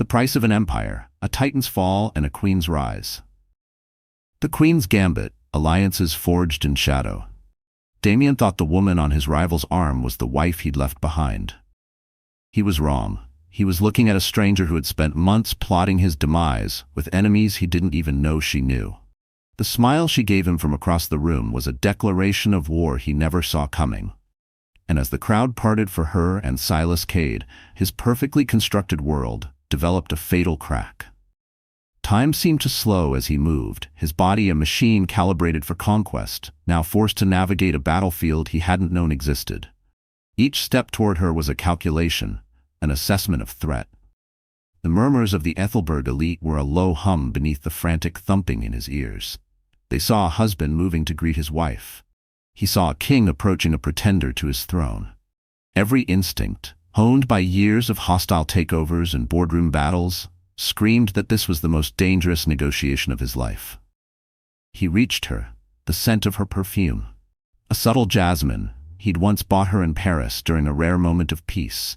The price of an empire, a titan's fall and a queen's rise. The Queen's Gambit, alliances forged in shadow. Damian thought the woman on his rival's arm was the wife he'd left behind. He was wrong. He was looking at a stranger who had spent months plotting his demise with enemies he didn't even know she knew. The smile she gave him from across the room was a declaration of war he never saw coming. And as the crowd parted for her and Silas Cade, his perfectly constructed world developed a fatal crack. Time seemed to slow as he moved, his body a machine calibrated for conquest, now forced to navigate a battlefield he hadn't known existed. Each step toward her was a calculation, an assessment of threat. The murmurs of the Ethelberg elite were a low hum beneath the frantic thumping in his ears. They saw a husband moving to greet his wife. He saw a king approaching a pretender to his throne. Every instinct, honed by years of hostile takeovers and boardroom battles, screamed that this was the most dangerous negotiation of his life. He reached her, the scent of her perfume. A subtle jasmine, he'd once bought her in Paris during a rare moment of peace.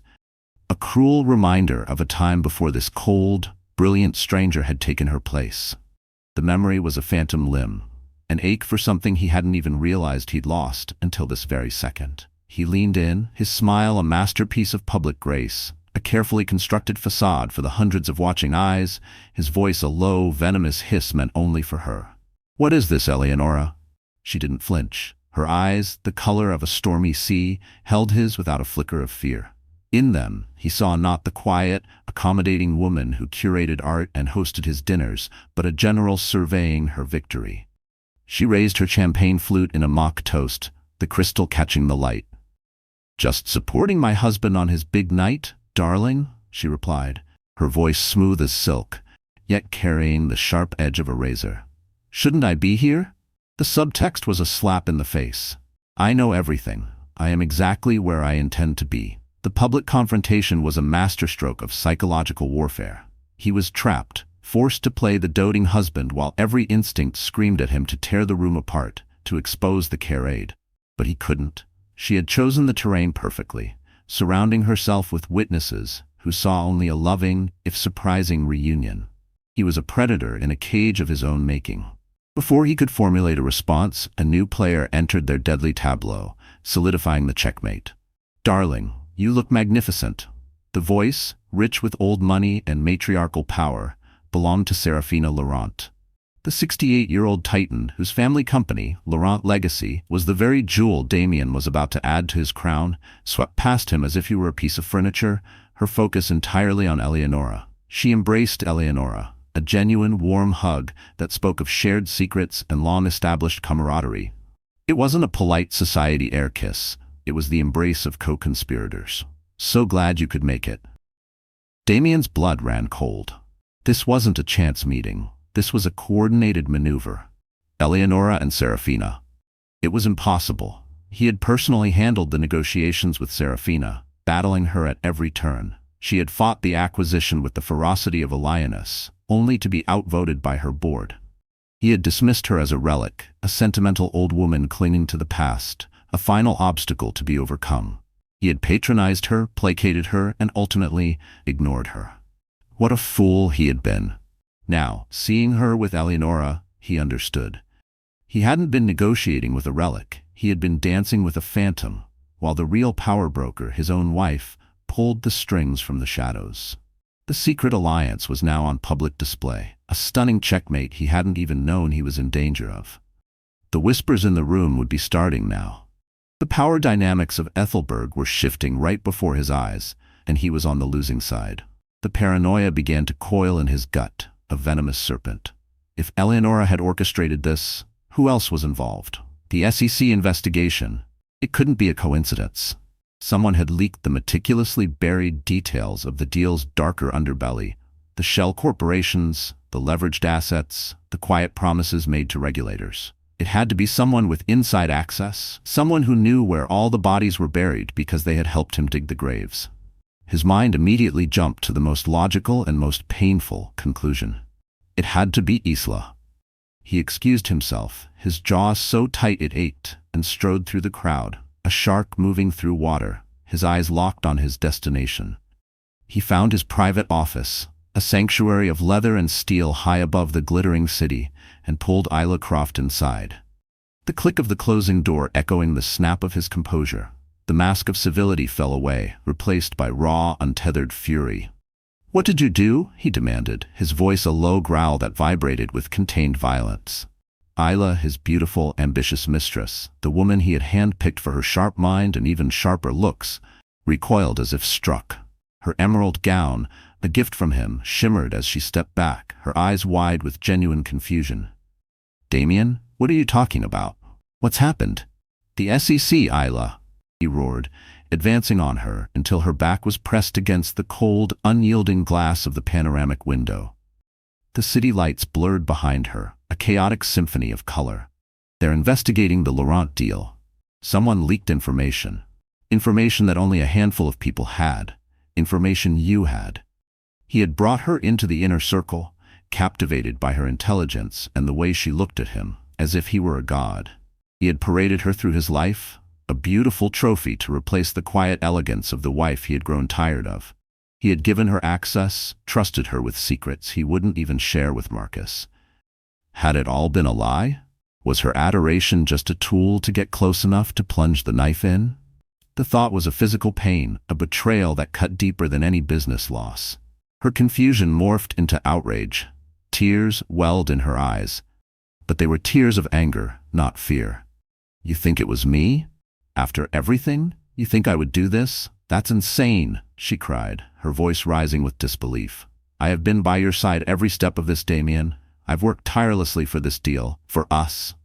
A cruel reminder of a time before this cold, brilliant stranger had taken her place. The memory was a phantom limb, an ache for something he hadn't even realized he'd lost until this very second. He leaned in, his smile a masterpiece of public grace, a carefully constructed facade for the hundreds of watching eyes, his voice a low, venomous hiss meant only for her. "What is this, Eleonora?" She didn't flinch. Her eyes, the color of a stormy sea, held his without a flicker of fear. In them, he saw not the quiet, accommodating woman who curated art and hosted his dinners, but a general surveying her victory. She raised her champagne flute in a mock toast, the crystal catching the light. "Just supporting my husband on his big night, darling," she replied, her voice smooth as silk, yet carrying the sharp edge of a razor. "Shouldn't I be here?" The subtext was a slap in the face. "I know everything. I am exactly where I intend to be." The public confrontation was a masterstroke of psychological warfare. He was trapped, forced to play the doting husband while every instinct screamed at him to tear the room apart, to expose the charade. But he couldn't. She had chosen the terrain perfectly, surrounding herself with witnesses who saw only a loving, if surprising, reunion. He was a predator in a cage of his own making. Before he could formulate a response, a new player entered their deadly tableau, solidifying the checkmate. "Darling, you look magnificent." The voice, rich with old money and matriarchal power, belonged to Serafina Laurent. The 68-year-old titan, whose family company, Laurent Legacy, was the very jewel Damian was about to add to his crown, swept past him as if he were a piece of furniture, her focus entirely on Eleonora. She embraced Eleonora, a genuine, warm hug that spoke of shared secrets and long-established camaraderie. It wasn't a polite society air kiss. It was the embrace of co-conspirators. "So glad you could make it." Damian's blood ran cold. This wasn't a chance meeting. This was a coordinated maneuver. Eleonora and Serafina. It was impossible. He had personally handled the negotiations with Serafina, battling her at every turn. She had fought the acquisition with the ferocity of a lioness, only to be outvoted by her board. He had dismissed her as a relic, a sentimental old woman clinging to the past, a final obstacle to be overcome. He had patronized her, placated her, and ultimately ignored her. What a fool he had been. Now, seeing her with Eleonora, he understood. He hadn't been negotiating with a relic. He had been dancing with a phantom, while the real power broker, his own wife, pulled the strings from the shadows. The secret alliance was now on public display, a stunning checkmate he hadn't even known he was in danger of. The whispers in the room would be starting now. The power dynamics of Ethelberg were shifting right before his eyes, and he was on the losing side. The paranoia began to coil in his gut, a venomous serpent. If Eleonora had orchestrated this, who else was involved? The SEC investigation. It couldn't be a coincidence. Someone had leaked the meticulously buried details of the deal's darker underbelly, the shell corporations, the leveraged assets, the quiet promises made to regulators. It had to be someone with inside access, someone who knew where all the bodies were buried because they had helped him dig the graves. His mind immediately jumped to the most logical and most painful conclusion. It had to be Isla. He excused himself, his jaw so tight it ached, and strode through the crowd, a shark moving through water, his eyes locked on his destination. He found his private office, a sanctuary of leather and steel high above the glittering city, and pulled Isla Croft inside. The click of the closing door echoing the snap of his composure. The mask of civility fell away, replaced by raw, untethered fury. "What did you do?" he demanded, his voice a low growl that vibrated with contained violence. Isla, his beautiful, ambitious mistress, the woman he had handpicked for her sharp mind and even sharper looks, recoiled as if struck. Her emerald gown, a gift from him, shimmered as she stepped back, her eyes wide with genuine confusion. "Damian, what are you talking about? What's happened?" "The SEC, Isla," he roared, advancing on her until her back was pressed against the cold, unyielding glass of the panoramic window. The city lights blurred behind her, a chaotic symphony of color. "They're investigating the Laurent deal. Someone leaked information. Information that only a handful of people had. Information you had." He had brought her into the inner circle, captivated by her intelligence and the way she looked at him, as if he were a god. He had paraded her through his life, a beautiful trophy to replace the quiet elegance of the wife he had grown tired of. He had given her access, trusted her with secrets he wouldn't even share with Marcus. Had it all been a lie? Was her adoration just a tool to get close enough to plunge the knife in? The thought was a physical pain, a betrayal that cut deeper than any business loss. Her confusion morphed into outrage. Tears welled in her eyes. But they were tears of anger, not fear. "You think it was me? After everything? You think I would do this? That's insane," she cried, her voice rising with disbelief. "I have been by your side every step of this, Damian. I've worked tirelessly for this deal, for us."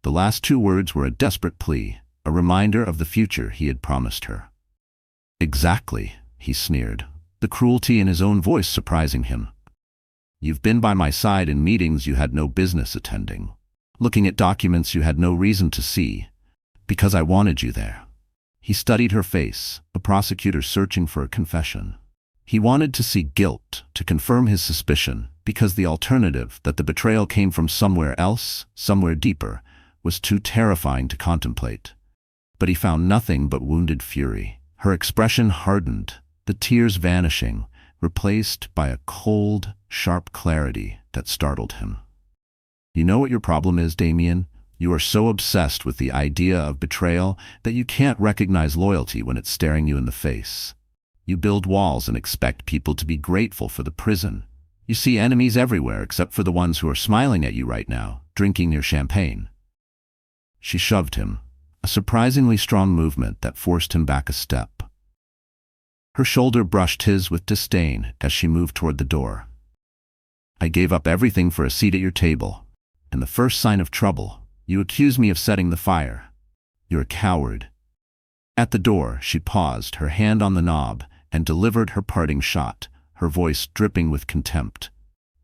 The last two words were a desperate plea, a reminder of the future he had promised her. "Exactly," he sneered, the cruelty in his own voice surprising him. "You've been by my side in meetings you had no business attending, looking at documents you had no reason to see, because I wanted you there." He studied her face, a prosecutor searching for a confession. He wanted to see guilt, to confirm his suspicion, because the alternative, that the betrayal came from somewhere else, somewhere deeper, was too terrifying to contemplate. But he found nothing but wounded fury. Her expression hardened, the tears vanishing, replaced by a cold, sharp clarity that startled him. "You know what your problem is, Damian? You are so obsessed with the idea of betrayal that you can't recognize loyalty when it's staring you in the face. You build walls and expect people to be grateful for the prison. You see enemies everywhere except for the ones who are smiling at you right now, drinking your champagne." She shoved him, a surprisingly strong movement that forced him back a step. Her shoulder brushed his with disdain as she moved toward the door. "I gave up everything for a seat at your table, and the first sign of trouble, you accuse me of setting the fire. You're a coward." At the door, she paused, her hand on the knob, and delivered her parting shot, her voice dripping with contempt.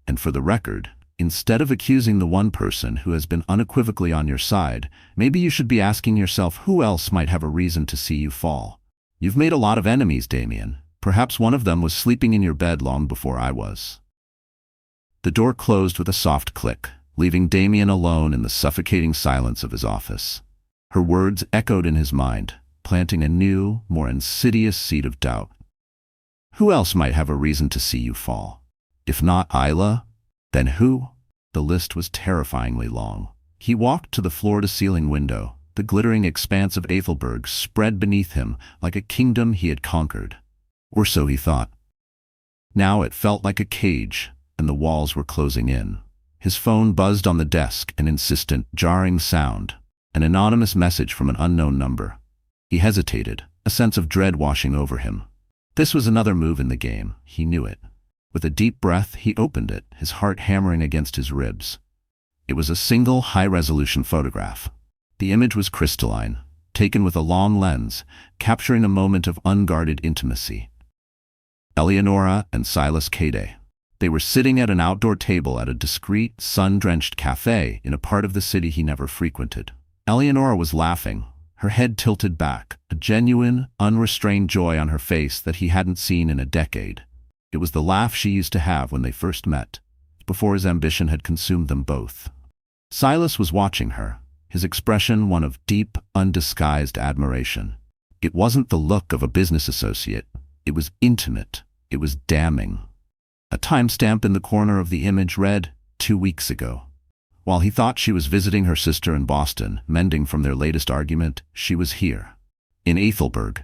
"And for the record, instead of accusing the one person who has been unequivocally on your side, maybe you should be asking yourself who else might have a reason to see you fall. You've made a lot of enemies, Damian. Perhaps one of them was sleeping in your bed long before I was." The door closed with a soft click, leaving Damian alone in the suffocating silence of his office. Her words echoed in his mind, planting a new, more insidious seed of doubt. Who else might have a reason to see you fall? If not Isla, then who? The list was terrifyingly long. He walked to the floor-to-ceiling window, the glittering expanse of Ethelberg spread beneath him like a kingdom he had conquered. Or so he thought. Now it felt like a cage, and the walls were closing in. His phone buzzed on the desk, an insistent, jarring sound, an anonymous message from an unknown number. He hesitated, a sense of dread washing over him. This was another move in the game, he knew it. With a deep breath, he opened it, his heart hammering against his ribs. It was a single, high-resolution photograph. The image was crystalline, taken with a long lens, capturing a moment of unguarded intimacy. Eleonora and Silas Cade. They were sitting at an outdoor table at a discreet, sun-drenched cafe in a part of the city he never frequented. Eleonora was laughing, her head tilted back, a genuine, unrestrained joy on her face that he hadn't seen in a decade. It was the laugh she used to have when they first met, before his ambition had consumed them both. Silas was watching her, his expression one of deep, undisguised admiration. It wasn't the look of a business associate. It was intimate. It was damning. A timestamp in the corner of the image read, 2 weeks ago. While he thought she was visiting her sister in Boston, mending from their latest argument, she was here, in Ethelberg,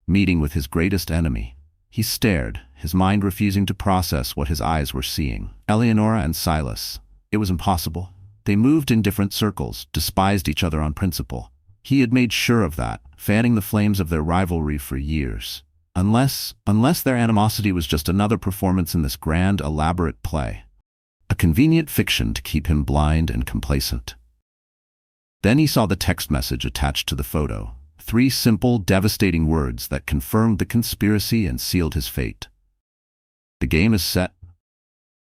meeting with his greatest enemy. He stared, his mind refusing to process what his eyes were seeing. Eleonora and Silas. It was impossible. They moved in different circles, despised each other on principle. He had made sure of that, fanning the flames of their rivalry for years. Unless their animosity was just another performance in this grand, elaborate play. A convenient fiction to keep him blind and complacent. Then he saw the text message attached to the photo. 3 simple, devastating words that confirmed the conspiracy and sealed his fate. The game is set.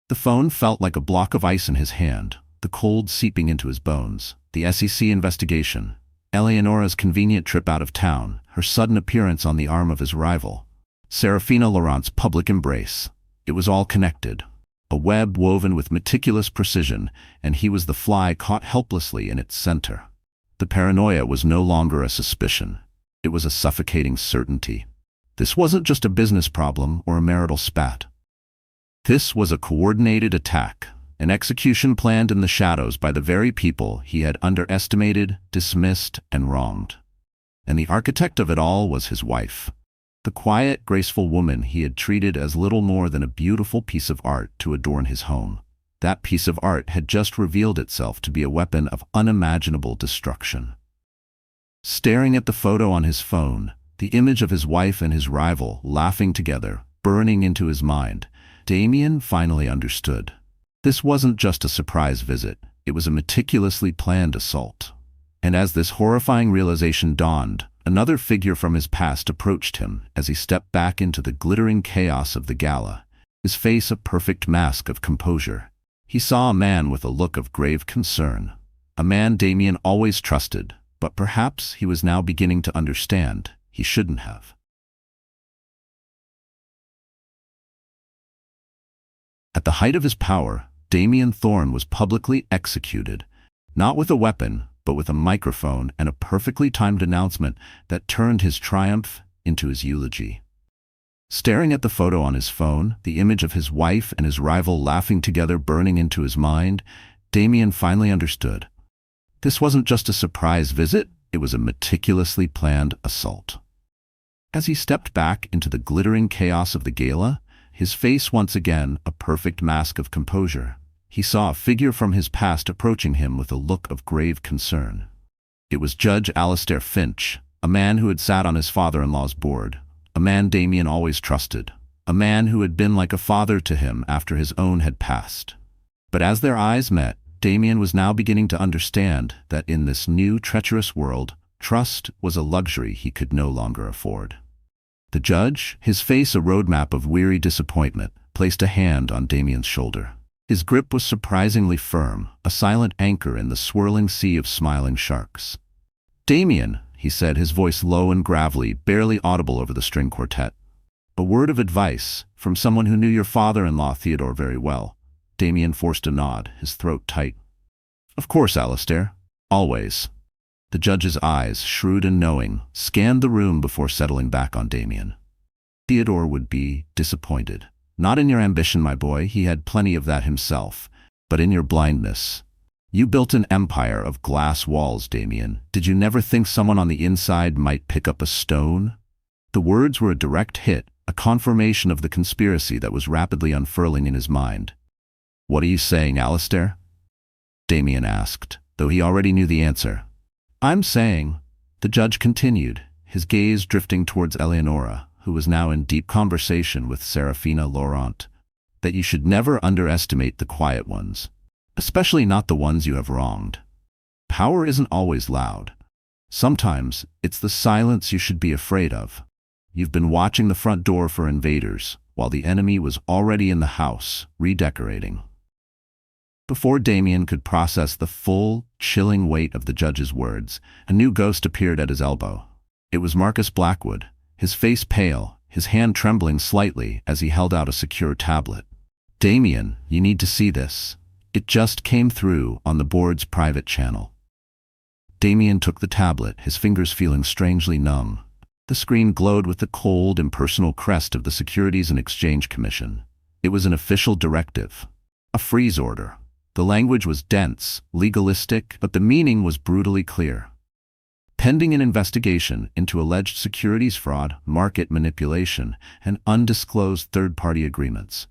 The phone felt like a block of ice in his hand, the cold seeping into his bones. The SEC investigation, Eleonora's convenient trip out of town, her sudden appearance on the arm of his rival, Serafina Laurent's public embrace. It was all connected. A web woven with meticulous precision, and he was the fly caught helplessly in its center. The paranoia was no longer a suspicion. It was a suffocating certainty. This wasn't just a business problem or a marital spat. This was a coordinated attack, an execution planned in the shadows by the very people he had underestimated, dismissed, and wronged. And the architect of it all was his wife. The quiet, graceful woman he had treated as little more than a beautiful piece of art to adorn his home. That piece of art had just revealed itself to be a weapon of unimaginable destruction. Staring at the photo on his phone, the image of his wife and his rival laughing together, burning into his mind, Damian finally understood. This wasn't just a surprise visit, it was a meticulously planned assault. And as this horrifying realization dawned, another figure from his past approached him as he stepped back into the glittering chaos of the gala, his face a perfect mask of composure. He saw a man with a look of grave concern, a man Damian always trusted, but perhaps he was now beginning to understand he shouldn't have. At the height of his power, Damian Thorne was publicly executed, not with a weapon, but with a microphone and a perfectly timed announcement that turned his triumph into his eulogy. Staring at the photo on his phone, the image of his wife and his rival laughing together burning into his mind, Damian finally understood. This wasn't just a surprise visit, it was a meticulously planned assault. As he stepped back into the glittering chaos of the gala, his face once again a perfect mask of composure, he saw a figure from his past approaching him with a look of grave concern. It was Judge Alistair Finch, a man who had sat on his father-in-law's board, a man Damian always trusted, a man who had been like a father to him after his own had passed. But as their eyes met, Damian was now beginning to understand that in this new, treacherous world, trust was a luxury he could no longer afford. The judge, his face a roadmap of weary disappointment, placed a hand on Damian's shoulder. His grip was surprisingly firm, a silent anchor in the swirling sea of smiling sharks. "Damian," he said, his voice low and gravelly, barely audible over the string quartet. "A word of advice, from someone who knew your father-in-law Theodore very well." Damian forced a nod, his throat tight. "Of course, Alistair. Always." The judge's eyes, shrewd and knowing, scanned the room before settling back on Damian. "Theodore would be disappointed. Not in your ambition, my boy, he had plenty of that himself, but in your blindness. You built an empire of glass walls, Damian. Did you never think someone on the inside might pick up a stone?" The words were a direct hit, a confirmation of the conspiracy that was rapidly unfurling in his mind. "What are you saying, Alistair?" Damian asked, though he already knew the answer. "I'm saying," the judge continued, his gaze drifting towards Eleonora, who was now in deep conversation with Serafina Laurent, "that you should never underestimate the quiet ones, especially not the ones you have wronged. Power isn't always loud. Sometimes it's the silence you should be afraid of. You've been watching the front door for invaders, while the enemy was already in the house, redecorating." Before Damian could process the full, chilling weight of the judge's words, a new ghost appeared at his elbow. It was Marcus Blackwood, his face pale, his hand trembling slightly as he held out a secure tablet. "Damian, you need to see this. It just came through on the board's private channel." Damian took the tablet, his fingers feeling strangely numb. The screen glowed with the cold, impersonal crest of the Securities and Exchange Commission. It was an official directive, a freeze order. The language was dense, legalistic, but the meaning was brutally clear. Pending an investigation into alleged securities fraud, market manipulation, and undisclosed third-party agreements,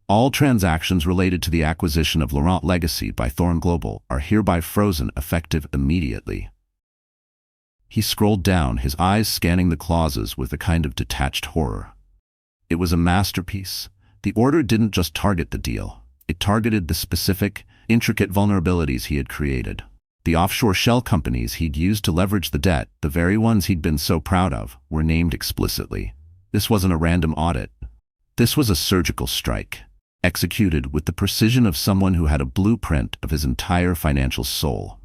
all transactions related to the acquisition of Laurent Legacy by Thorne Global are hereby frozen effective immediately. He scrolled down, his eyes scanning the clauses with a kind of detached horror. It was a masterpiece. The order didn't just target the deal. It targeted the specific, intricate vulnerabilities he had created. The offshore shell companies he'd used to leverage the debt, the very ones he'd been so proud of, were named explicitly. This wasn't a random audit. This was a surgical strike, executed with the precision of someone who had a blueprint of his entire financial soul.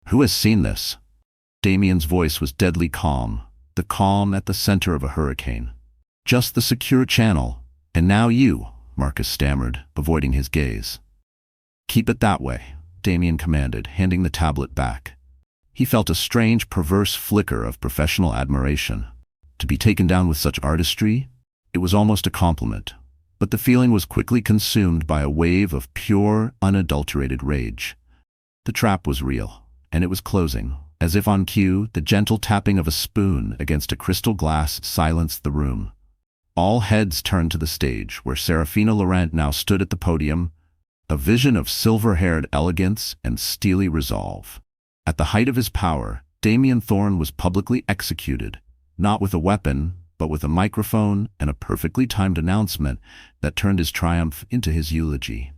Who has seen this? Damian's voice was deadly calm, the calm at the center of a hurricane. Just the secure channel. And now you, Marcus stammered, avoiding his gaze. Keep it that way, Damian commanded, handing the tablet back. He felt a strange, perverse flicker of professional admiration. To be taken down with such artistry? It was almost a compliment. But the feeling was quickly consumed by a wave of pure, unadulterated rage. The trap was real, and it was closing. As if on cue, the gentle tapping of a spoon against a crystal glass silenced the room. All heads turned to the stage, where Serafina Laurent now stood at the podium, a vision of silver-haired elegance and steely resolve. At the height of his power, Damian Thorne was publicly executed, not with a weapon, but with a microphone and a perfectly timed announcement that turned his triumph into his eulogy.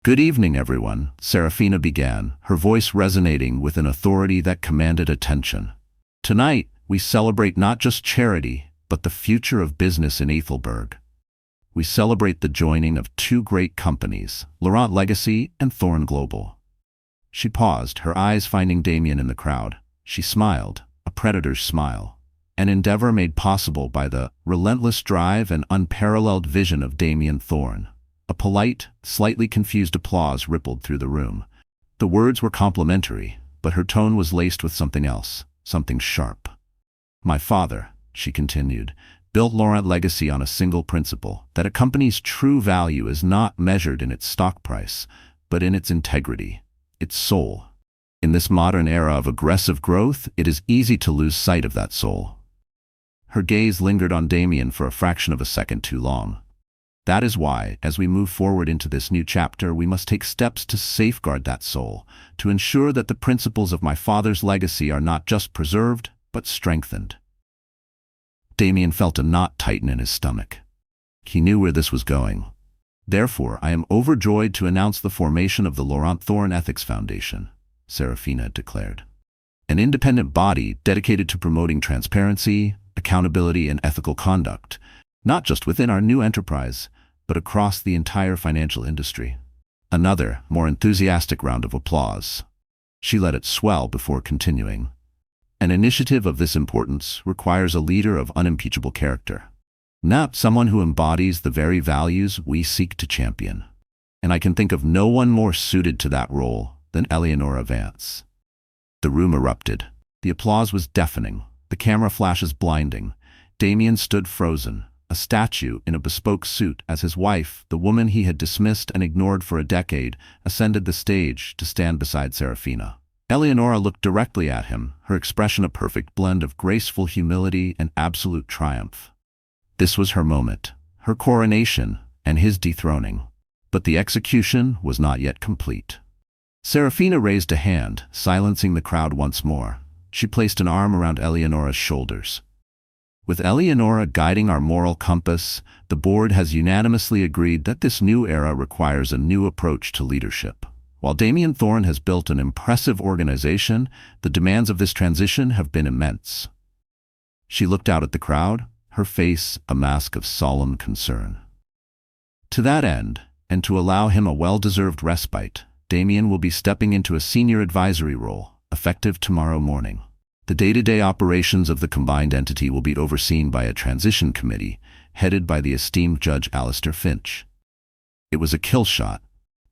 "Good evening, everyone," Serafina began, her voice resonating with an authority that commanded attention. "Tonight, we celebrate not just charity, but the future of business in Ethelberg. We celebrate the joining of two great companies, Laurent Legacy and Thorne Global." She paused, her eyes finding Damian in the crowd. She smiled, a predator's smile, an endeavor made possible by the relentless drive and unparalleled vision of Damian Thorne. A polite, slightly confused applause rippled through the room. The words were complimentary, but her tone was laced with something else, something sharp. "My father," she continued, "built Laurent Legacy on a single principle, that a company's true value is not measured in its stock price, but in its integrity, its soul. In this modern era of aggressive growth, it is easy to lose sight of that soul." Her gaze lingered on Damian for a fraction of a second too long. "That is why, as we move forward into this new chapter, we must take steps to safeguard that soul, to ensure that the principles of my father's legacy are not just preserved, but strengthened." Damian felt a knot tighten in his stomach. He knew where this was going. "Therefore, I am overjoyed to announce the formation of the Laurent Thorne Ethics Foundation," Serafina declared. "An independent body dedicated to promoting transparency, accountability, and ethical conduct, not just within our new enterprise, but across the entire financial industry." Another, more enthusiastic round of applause. She let it swell before continuing. "An initiative of this importance requires a leader of unimpeachable character, not someone who embodies the very values we seek to champion. And I can think of no one more suited to that role than Eleonora Vance." The room erupted. The applause was deafening, the camera flashes blinding. Damian stood frozen, a statue in a bespoke suit, as his wife, the woman he had dismissed and ignored for a decade, ascended the stage to stand beside Serafina. Eleonora looked directly at him, her expression a perfect blend of graceful humility and absolute triumph. This was her moment, her coronation and his dethroning. But the execution was not yet complete. Serafina raised a hand, silencing the crowd once more. She placed an arm around Eleonora's shoulders. "With Eleonora guiding our moral compass, the board has unanimously agreed that this new era requires a new approach to leadership. While Damian Thorne has built an impressive organization, the demands of this transition have been immense." She looked out at the crowd, her face a mask of solemn concern. "To that end, and to allow him a well-deserved respite, Damian will be stepping into a senior advisory role, effective tomorrow morning. The day-to-day operations of the combined entity will be overseen by a transition committee, headed by the esteemed Judge Alistair Finch." It was a kill shot.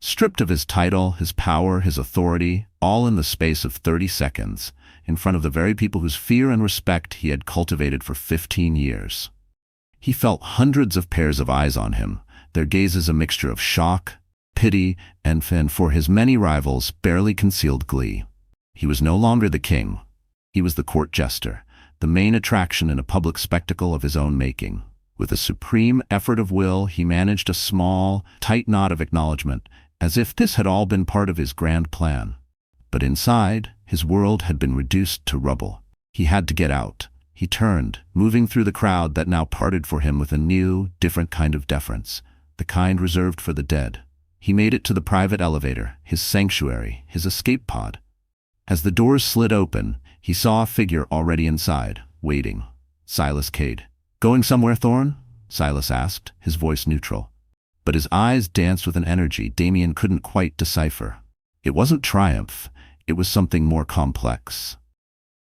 Stripped of his title, his power, his authority, all in the space of 30 seconds, in front of the very people whose fear and respect he had cultivated for 15 years. He felt hundreds of pairs of eyes on him, their gazes a mixture of shock, pity, and for his many rivals, barely concealed glee. He was no longer the king. He was the court jester, the main attraction in a public spectacle of his own making. With a supreme effort of will, he managed a small, tight knot of acknowledgement, as if this had all been part of his grand plan. But inside, his world had been reduced to rubble. He had to get out. He turned, moving through the crowd that now parted for him with a new, different kind of deference, the kind reserved for the dead. He made it to the private elevator, his sanctuary, his escape pod. As the doors slid open, he saw a figure already inside, waiting. Silas Cade. "Going somewhere, Thorne?" Silas asked, his voice neutral. But his eyes danced with an energy Damian couldn't quite decipher. It wasn't triumph, it was something more complex.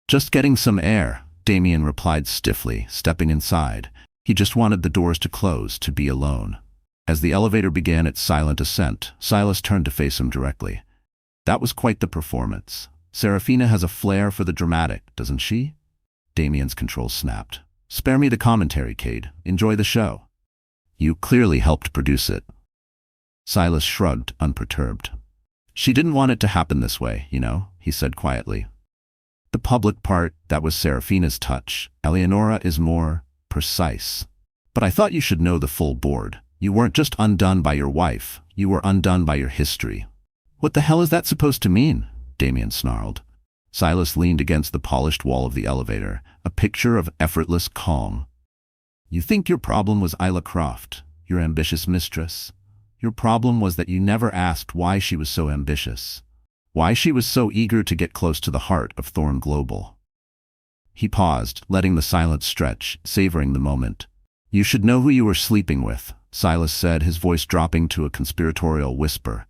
"Just getting some air," Damian replied stiffly, stepping inside. He just wanted the doors to close, to be alone. As the elevator began its silent ascent, Silas turned to face him directly. "That was quite the performance. Serafina has a flair for the dramatic, doesn't she?" Damian's controls snapped. "Spare me the commentary, Cade. Enjoy the show." "You clearly helped produce it." Silas shrugged, unperturbed. "She didn't want it to happen this way, he said quietly. "The public part, that was Serafina's touch. Eleonora is more precise. But I thought you should know the full board. You weren't just undone by your wife, you were undone by your history." "What the hell is that supposed to mean?" Damian snarled. Silas leaned against the polished wall of the elevator, a picture of effortless calm. "You think your problem was Isla Croft, your ambitious mistress? Your problem was that you never asked why she was so ambitious, why she was so eager to get close to the heart of Thorne Global." He paused, letting the silence stretch, savoring the moment. "You should know who you were sleeping with," Silas said, his voice dropping to a conspiratorial whisper.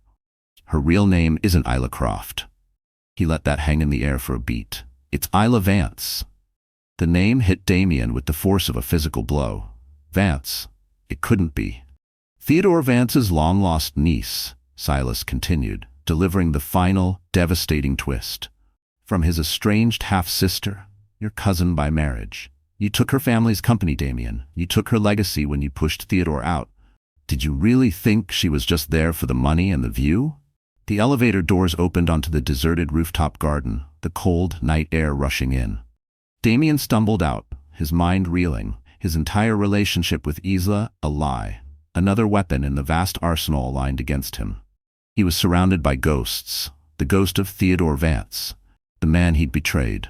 "Her real name isn't Isla Croft." He let that hang in the air for a beat. "It's Isla Vance." The name hit Damian with the force of a physical blow. Vance. It couldn't be. "Theodore Vance's long-lost niece," Silas continued, delivering the final, devastating twist. "From his estranged half-sister, your cousin by marriage. You took her family's company, Damian. You took her legacy when you pushed Theodore out. Did you really think she was just there for the money and the view?" The elevator doors opened onto the deserted rooftop garden, the cold night air rushing in. Damian stumbled out, his mind reeling, his entire relationship with Isla a lie, another weapon in the vast arsenal aligned against him. He was surrounded by ghosts, the ghost of Theodore Vance, the man he'd betrayed,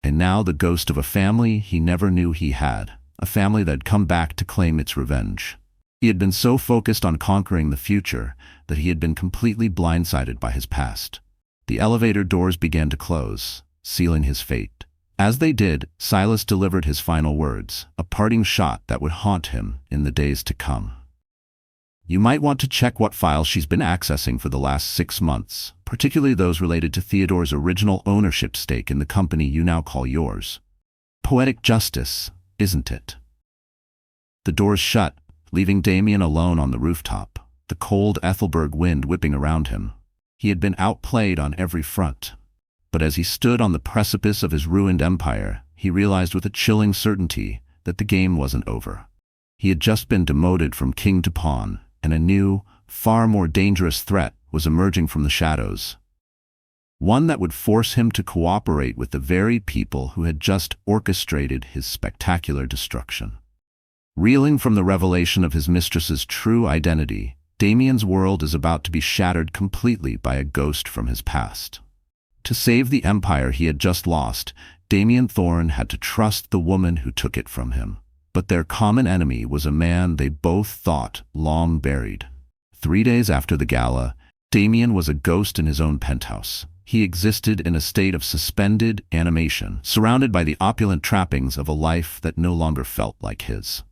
and now the ghost of a family he never knew he had, a family that'd come back to claim its revenge. He had been so focused on conquering the future that he had been completely blindsided by his past. The elevator doors began to close, sealing his fate. As they did, Silas delivered his final words, a parting shot that would haunt him in the days to come. "You might want to check what files she's been accessing for the last 6 months, particularly those related to Theodore's original ownership stake in the company you now call yours. Poetic justice, isn't it?" The doors shut, leaving Damian alone on the rooftop, the cold Ethelberg wind whipping around him. He had been outplayed on every front. But as he stood on the precipice of his ruined empire, he realized with a chilling certainty that the game wasn't over. He had just been demoted from king to pawn, and a new, far more dangerous threat was emerging from the shadows. One that would force him to cooperate with the very people who had just orchestrated his spectacular destruction. Reeling from the revelation of his mistress's true identity, Damian's world is about to be shattered completely by a ghost from his past. To save the empire he had just lost, Damian Thorne had to trust the woman who took it from him. But their common enemy was a man they both thought long buried. 3 days after the gala, Damian was a ghost in his own penthouse. He existed in a state of suspended animation, surrounded by the opulent trappings of a life that no longer felt like his.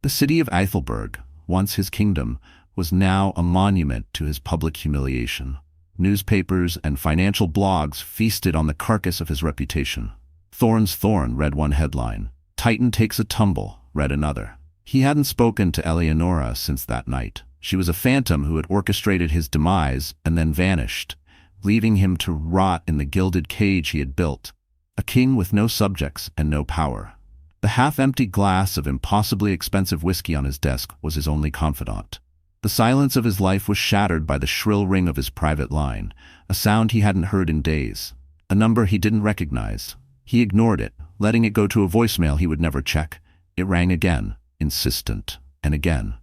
The city of Ethelberg, once his kingdom, was now a monument to his public humiliation. Newspapers and financial blogs feasted on the carcass of his reputation. "Thorne's Thorne," read one headline. "Titan takes a tumble," read another. He hadn't spoken to Eleonora since that night. She was a phantom who had orchestrated his demise and then vanished, leaving him to rot in the gilded cage he had built, a king with no subjects and no power. The half-empty glass of impossibly expensive whiskey on his desk was his only confidant. The silence of his life was shattered by the shrill ring of his private line, a sound he hadn't heard in days, a number he didn't recognize. He ignored it, letting it go to a voicemail he would never check. It rang again, insistent, and again.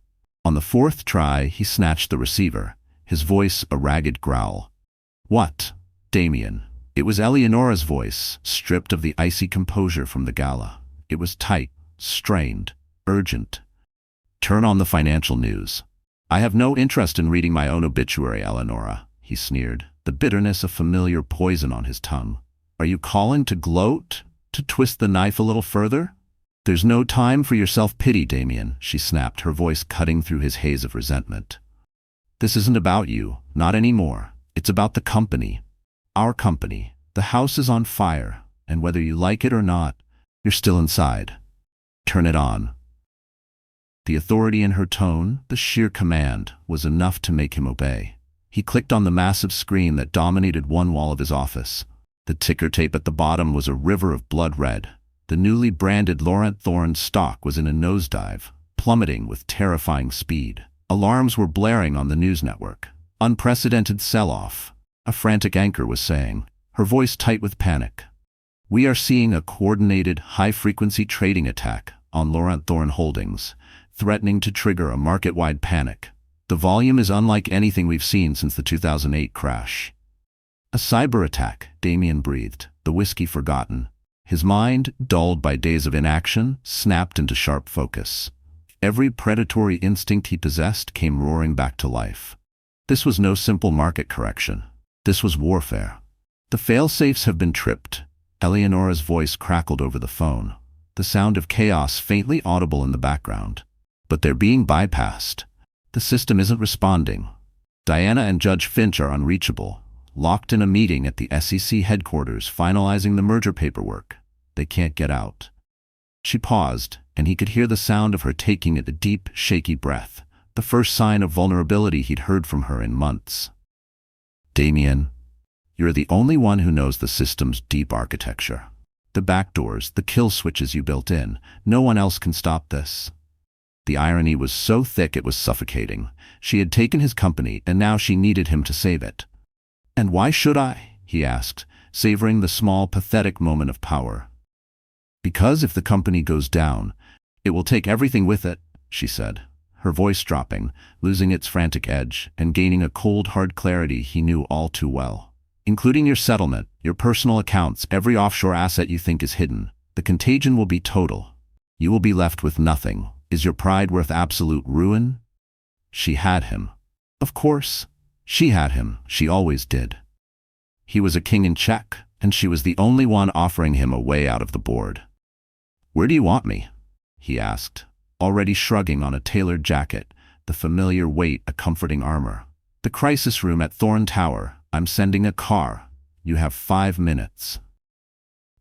On the fourth try, he snatched the receiver, his voice a ragged growl. "What, Damian?" It was Eleonora's voice, stripped of the icy composure from the gala. It was tight, strained, urgent. "Turn on the financial news." "I have no interest in reading my own obituary, Eleonora," he sneered, the bitterness of familiar poison on his tongue. "Are you calling to gloat? To twist the knife a little further?" "There's no time for your self-pity, Damian," she snapped, her voice cutting through his haze of resentment. "This isn't about you, not anymore. It's about the company. Our company. The house is on fire, and whether you like it or not, you're still inside. Turn it on." The authority in her tone, the sheer command, was enough to make him obey. He clicked on the massive screen that dominated one wall of his office. The ticker tape at the bottom was a river of blood red. The newly branded Damian Thorne stock was in a nosedive, plummeting with terrifying speed. Alarms were blaring on the news network. "Unprecedented sell-off," a frantic anchor was saying, her voice tight with panic. "We are seeing a coordinated, high-frequency trading attack on Damian Thorne Holdings, threatening to trigger a market-wide panic. The volume is unlike anything we've seen since the 2008 crash." "A cyber attack," Damian breathed, the whiskey forgotten. His mind, dulled by days of inaction, snapped into sharp focus. Every predatory instinct he possessed came roaring back to life. This was no simple market correction. This was warfare. "The fail-safes have been tripped." Eleonora's voice crackled over the phone, the sound of chaos faintly audible in the background. "But they're being bypassed. The system isn't responding. Diana and Judge Finch are unreachable, locked in a meeting at the SEC headquarters finalizing the merger paperwork. They can't get out." She paused, and he could hear the sound of her taking a deep, shaky breath, the first sign of vulnerability he'd heard from her in months. "Damian, you're the only one who knows the system's deep architecture. The backdoors, the kill switches you built in. No one else can stop this." The irony was so thick it was suffocating. She had taken his company, and now she needed him to save it. "And why should I?" he asked, savoring the small, pathetic moment of power. "Because if the company goes down, it will take everything with it," she said, her voice dropping, losing its frantic edge, and gaining a cold, hard clarity he knew all too well. "Including your settlement, your personal accounts, every offshore asset you think is hidden. The contagion will be total. You will be left with nothing. Is your pride worth absolute ruin?" She had him. Of course. She had him. She always did. He was a king in check, and she was the only one offering him a way out of the board. "Where do you want me?" he asked, already shrugging on a tailored jacket, the familiar weight a comforting armor. "The crisis room at Thorne Tower. I'm sending a car. You have 5 minutes."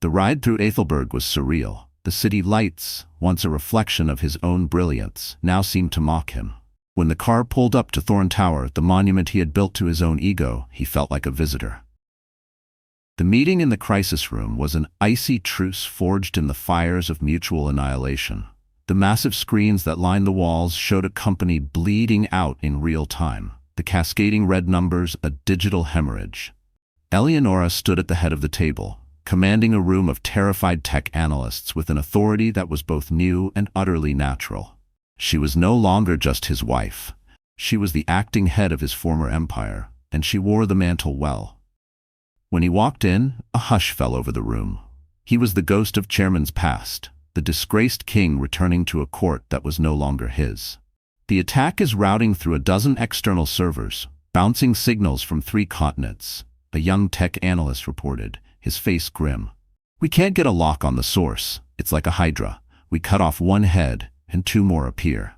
The ride through Ethelberg was surreal. The city lights, once a reflection of his own brilliance, now seemed to mock him. When the car pulled up to Thorne Tower, the monument he had built to his own ego, he felt like a visitor. The meeting in the crisis room was an icy truce forged in the fires of mutual annihilation. The massive screens that lined the walls showed a company bleeding out in real time, the cascading red numbers a digital hemorrhage. Eleonora stood at the head of the table, commanding a room of terrified tech analysts with an authority that was both new and utterly natural. She was no longer just his wife. She was the acting head of his former empire, and she wore the mantle well. When he walked in, a hush fell over the room. He was the ghost of Chairman's past, the disgraced king returning to a court that was no longer his. "The attack is routing through a dozen external servers, bouncing signals from 3 continents," a young tech analyst reported, his face grim. "We can't get a lock on the source. It's like a hydra. We cut off one head, and 2 more appear."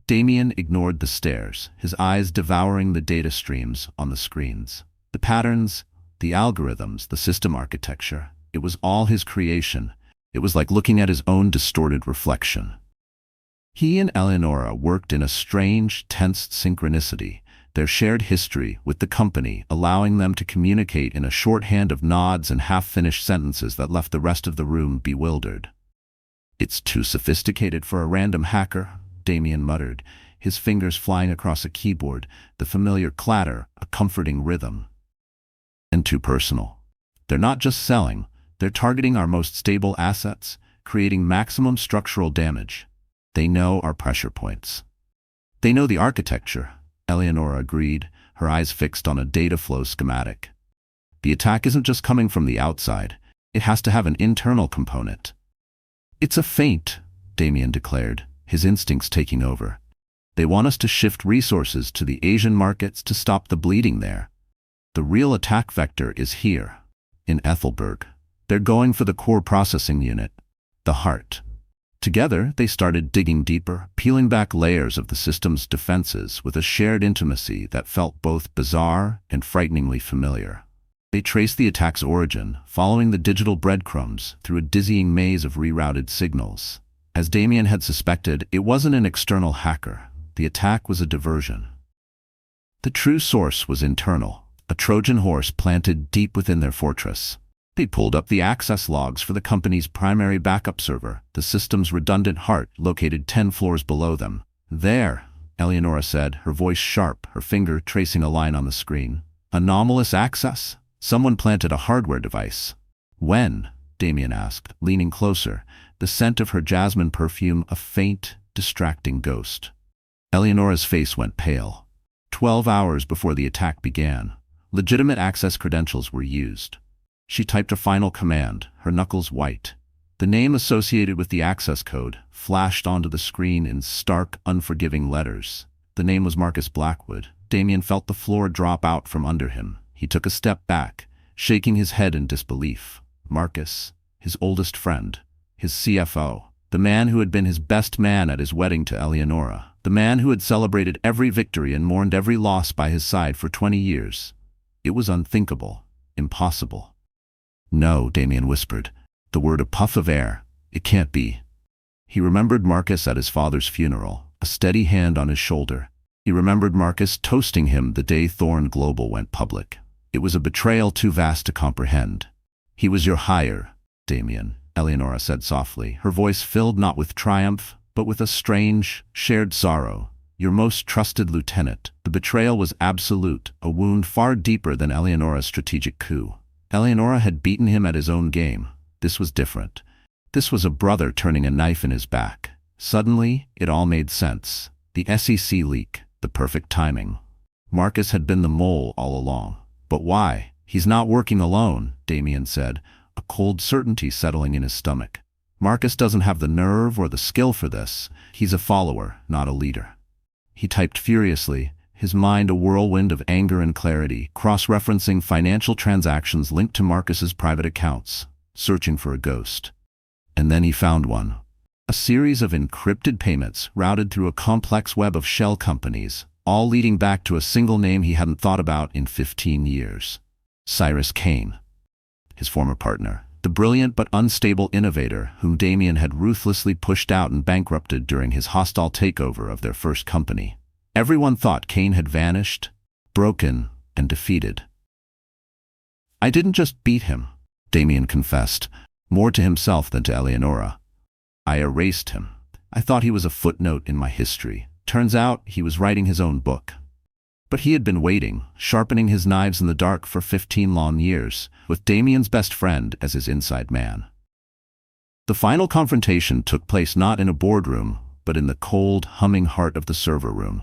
Damian ignored the stares, his eyes devouring the data streams on the screens. The patterns, the algorithms, the system architecture, it was all his creation. It was like looking at his own distorted reflection. He and Eleonora worked in a strange, tense synchronicity, their shared history with the company allowing them to communicate in a shorthand of nods and half-finished sentences that left the rest of the room bewildered. "It's too sophisticated for a random hacker," Damian muttered, his fingers flying across a keyboard, the familiar clatter, a comforting rhythm. And too personal. They're not just selling, they're targeting our most stable assets, creating maximum structural damage. They know our pressure points. They know the architecture, Eleonora agreed, her eyes fixed on a data flow schematic. The attack isn't just coming from the outside, it has to have an internal component. It's a feint, Damian declared, his instincts taking over. They want us to shift resources to the Asian markets to stop the bleeding there. The real attack vector is here, in Ethelberg. They're going for the core processing unit, the heart. Together, they started digging deeper, peeling back layers of the system's defenses with a shared intimacy that felt both bizarre and frighteningly familiar. They traced the attack's origin, following the digital breadcrumbs through a dizzying maze of rerouted signals. As Damian had suspected, it wasn't an external hacker. The attack was a diversion. The true source was internal, a Trojan horse planted deep within their fortress. They pulled up the access logs for the company's primary backup server, the system's redundant heart located 10 floors below them. There, Eleonora said, her voice sharp, her finger tracing a line on the screen. Anomalous access? Someone planted a hardware device. When? Damian asked, leaning closer, the scent of her jasmine perfume a faint, distracting ghost. Eleonora's face went pale. 12 hours before the attack began, legitimate access credentials were used. She typed a final command, her knuckles white. The name associated with the access code flashed onto the screen in stark, unforgiving letters. The name was Marcus Blackwood. Damian felt the floor drop out from under him. He took a step back, shaking his head in disbelief. Marcus, his oldest friend, his CFO, the man who had been his best man at his wedding to Eleonora, the man who had celebrated every victory and mourned every loss by his side for 20 years. It was unthinkable, impossible. No, Damian whispered, the word a puff of air. It can't be. He remembered Marcus at his father's funeral, a steady hand on his shoulder. He remembered Marcus toasting him the day Thorne Global went public. It was a betrayal too vast to comprehend. He was your hire, Damian, Eleonora said softly, her voice filled not with triumph, but with a strange, shared sorrow. Your most trusted lieutenant. The betrayal was absolute, a wound far deeper than Eleonora's strategic coup. Eleonora had beaten him at his own game. This was different. This was a brother turning a knife in his back. Suddenly, it all made sense. The SEC leak, the perfect timing. Marcus had been the mole all along. But why? He's not working alone, Damian said, a cold certainty settling in his stomach. Marcus doesn't have the nerve or the skill for this. He's a follower, not a leader. He typed furiously, his mind a whirlwind of anger and clarity, cross-referencing financial transactions linked to Marcus's private accounts, searching for a ghost. And then he found one. A series of encrypted payments routed through a complex web of shell companies, all leading back to a single name he hadn't thought about in 15 years. Cyrus Kane, his former partner, the brilliant but unstable innovator whom Damian had ruthlessly pushed out and bankrupted during his hostile takeover of their first company. Everyone thought Kane had vanished, broken, and defeated. I didn't just beat him, Damian confessed, more to himself than to Eleonora. I erased him. I thought he was a footnote in my history. Turns out he was writing his own book. But he had been waiting, sharpening his knives in the dark for 15 long years, with Damian's best friend as his inside man. The final confrontation took place not in a boardroom, but in the cold, humming heart of the server room.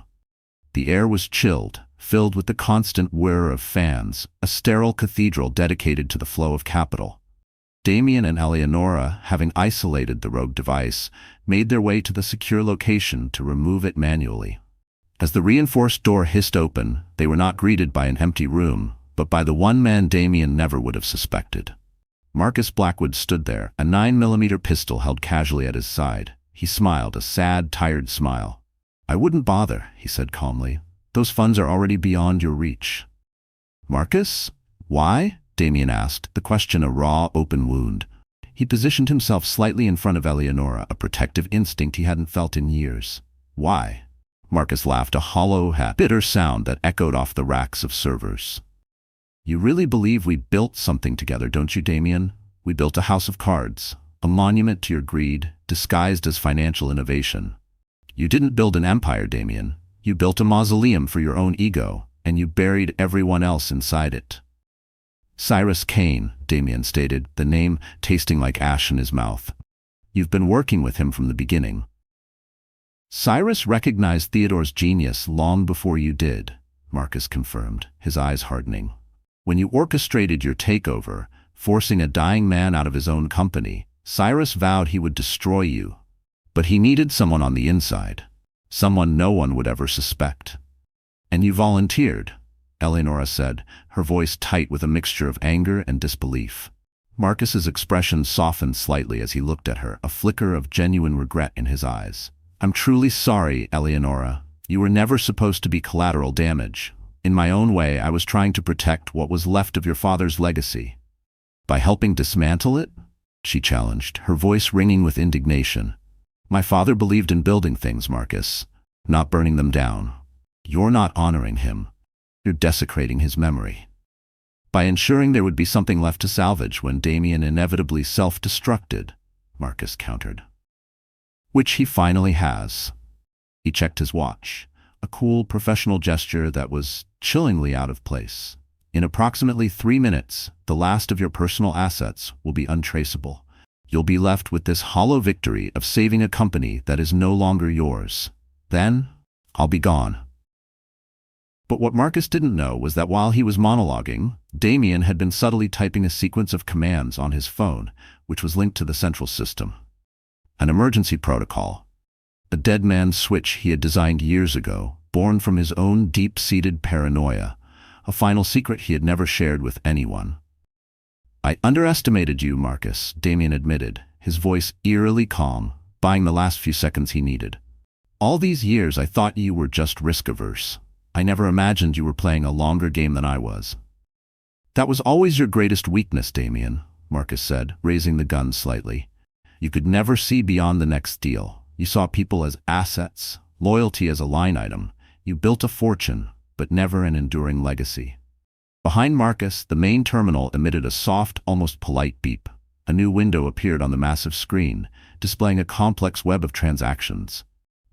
The air was chilled, filled with the constant whir of fans, a sterile cathedral dedicated to the flow of capital. Damian and Eleonora, having isolated the rogue device, made their way to the secure location to remove it manually. As the reinforced door hissed open, they were not greeted by an empty room, but by the one man Damian never would have suspected. Marcus Blackwood stood there, a 9mm pistol held casually at his side. He smiled, a sad, tired smile. I wouldn't bother, he said calmly. Those funds are already beyond your reach. Marcus? Why? Damian asked, the question a raw, open wound. He positioned himself slightly in front of Eleonora, a protective instinct he hadn't felt in years. Why? Marcus laughed, a hollow, bitter sound that echoed off the racks of servers. You really believe we built something together, don't you, Damian? We built a house of cards, a monument to your greed, disguised as financial innovation. You didn't build an empire, Damian. You built a mausoleum for your own ego, and you buried everyone else inside it. Cyrus Kane, Damian stated, the name tasting like ash in his mouth. You've been working with him from the beginning. Cyrus recognized Theodore's genius long before you did, Marcus confirmed, his eyes hardening. When you orchestrated your takeover, forcing a dying man out of his own company, Cyrus vowed he would destroy you. But he needed someone on the inside, someone no one would ever suspect. And you volunteered, Eleonora said, her voice tight with a mixture of anger and disbelief. Marcus's expression softened slightly as he looked at her, a flicker of genuine regret in his eyes. I'm truly sorry, Eleonora. You were never supposed to be collateral damage. In my own way, I was trying to protect what was left of your father's legacy. By helping dismantle it? She challenged, her voice ringing with indignation. My father believed in building things, Marcus, not burning them down. You're not honoring him. You're desecrating his memory. By ensuring there would be something left to salvage when Damian inevitably self-destructed, Marcus countered. Which he finally has. He checked his watch, a cool professional gesture that was chillingly out of place. In approximately 3 minutes, the last of your personal assets will be untraceable. You'll be left with this hollow victory of saving a company that is no longer yours. Then, I'll be gone. But what Marcus didn't know was that while he was monologuing, Damian had been subtly typing a sequence of commands on his phone, which was linked to the central system. An emergency protocol. A dead man's switch he had designed years ago, born from his own deep-seated paranoia, a final secret he had never shared with anyone. I underestimated you, Marcus, Damian admitted, his voice eerily calm, buying the last few seconds he needed. All these years I thought you were just risk-averse. I never imagined you were playing a longer game than I was. That was always your greatest weakness, Damian, Marcus said, raising the gun slightly. You could never see beyond the next deal. You saw people as assets, loyalty as a line item. You built a fortune, but never an enduring legacy. Behind Marcus, the main terminal emitted a soft, almost polite beep. A new window appeared on the massive screen, displaying a complex web of transactions.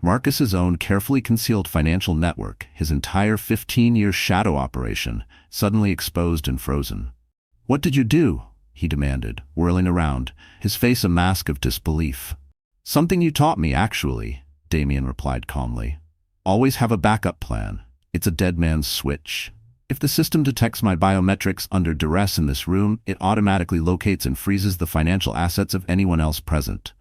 Marcus's own carefully concealed financial network, his entire 15-year shadow operation, suddenly exposed and frozen. What did you do? He demanded, whirling around, his face a mask of disbelief. Something you taught me, actually, Damian replied calmly. Always have a backup plan. It's a dead man's switch. If the system detects my biometrics under duress in this room, it automatically locates and freezes the financial assets of anyone else present.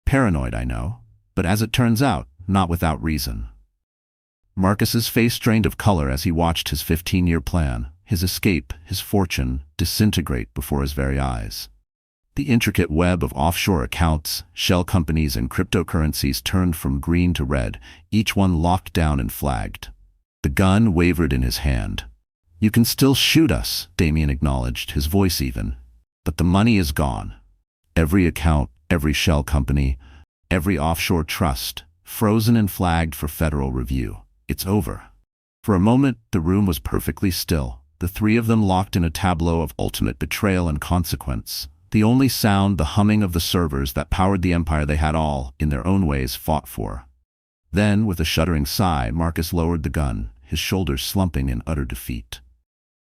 Paranoid, I know, but as it turns out, not without reason. Marcus's face drained of color as he watched his 15-year plan, his escape, his fortune, disintegrate before his very eyes. The intricate web of offshore accounts, shell companies, and cryptocurrencies turned from green to red, each one locked down and flagged. The gun wavered in his hand. You can still shoot us, Damian acknowledged, his voice even. But the money is gone. Every account, every shell company, every offshore trust, frozen and flagged for federal review. It's over. For a moment, the room was perfectly still, the three of them locked in a tableau of ultimate betrayal and consequence. The only sound, the humming of the servers that powered the empire they had all, in their own ways, fought for. Then, with a shuddering sigh, Marcus lowered the gun, his shoulders slumping in utter defeat.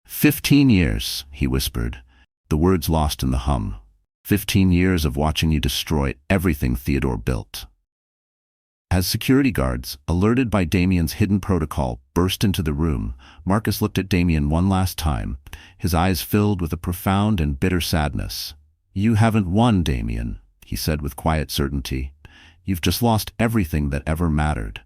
15 years, he whispered, the words lost in the hum. 15 years of watching you destroy everything Theodore built. As security guards, alerted by Damian's hidden protocol, burst into the room, Marcus looked at Damian one last time, his eyes filled with a profound and bitter sadness. You haven't won, Damian, he said with quiet certainty. You've just lost everything that ever mattered.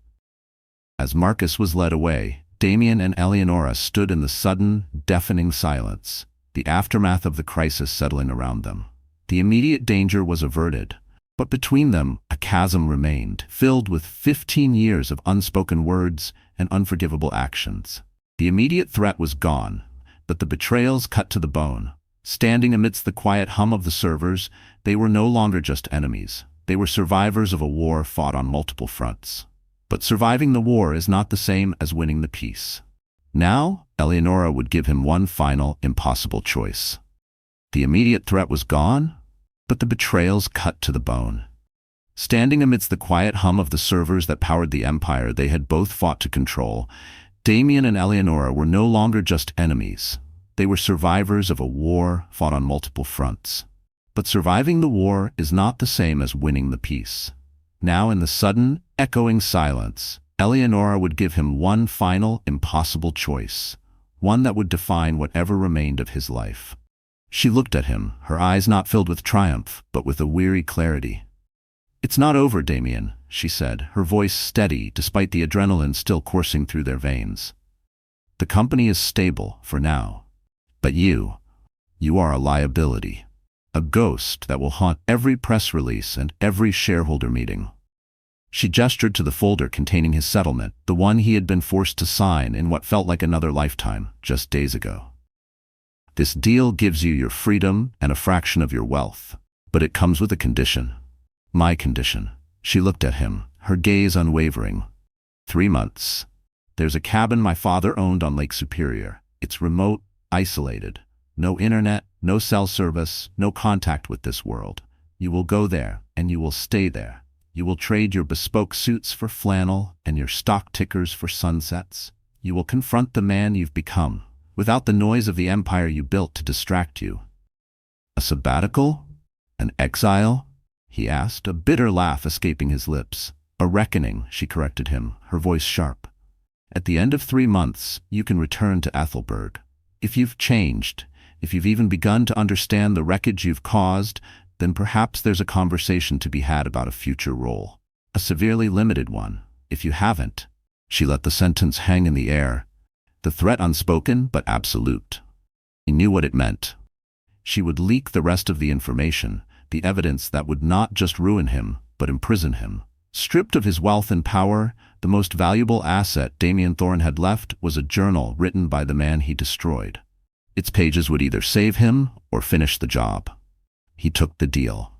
As Marcus was led away, Damian and Eleonora stood in the sudden, deafening silence, the aftermath of the crisis settling around them. The immediate danger was averted, but between them a chasm remained, filled with 15 years of unspoken words and unforgivable actions. The immediate threat was gone, but the betrayals cut to the bone. Standing amidst the quiet hum of the servers, they were no longer just enemies. They were survivors of a war fought on multiple fronts. But surviving the war is not the same as winning the peace. Now, Eleonora would give him one final, impossible choice. The immediate threat was gone, but the betrayals cut to the bone. Standing amidst the quiet hum of the servers that powered the empire they had both fought to control, Damian and Eleonora were no longer just enemies. They were survivors of a war fought on multiple fronts. But surviving the war is not the same as winning the peace. Now, in the sudden, echoing silence, Eleonora would give him one final, impossible choice, one that would define whatever remained of his life. She looked at him, her eyes not filled with triumph, but with a weary clarity. "It's not over, Damian," she said, her voice steady despite the adrenaline still coursing through their veins. "The company is stable, for now. But you are a liability. A ghost that will haunt every press release and every shareholder meeting." She gestured to the folder containing his settlement, the one he had been forced to sign in what felt like another lifetime, just days ago. "This deal gives you your freedom and a fraction of your wealth, but it comes with a condition." "My condition." She looked at him, her gaze unwavering. 3 months. There's a cabin my father owned on Lake Superior. It's remote, isolated. No internet, no cell service, no contact with this world. You will go there, and you will stay there. You will trade your bespoke suits for flannel and your stock tickers for sunsets. You will confront the man you've become, without the noise of the empire you built to distract you. "A sabbatical? An exile?" he asked, a bitter laugh escaping his lips. "A reckoning," she corrected him, her voice sharp. "At the end of 3 months, you can return to Ethelberg. If you've changed, if you've even begun to understand the wreckage you've caused, then perhaps there's a conversation to be had about a future role. A severely limited one. If you haven't." She let the sentence hang in the air, the threat unspoken but absolute. He knew what it meant. She would leak the rest of the information, the evidence that would not just ruin him, but imprison him. Stripped of his wealth and power, the most valuable asset Damian Thorne had left was a journal written by the man he destroyed. Its pages would either save him or finish the job. He took the deal.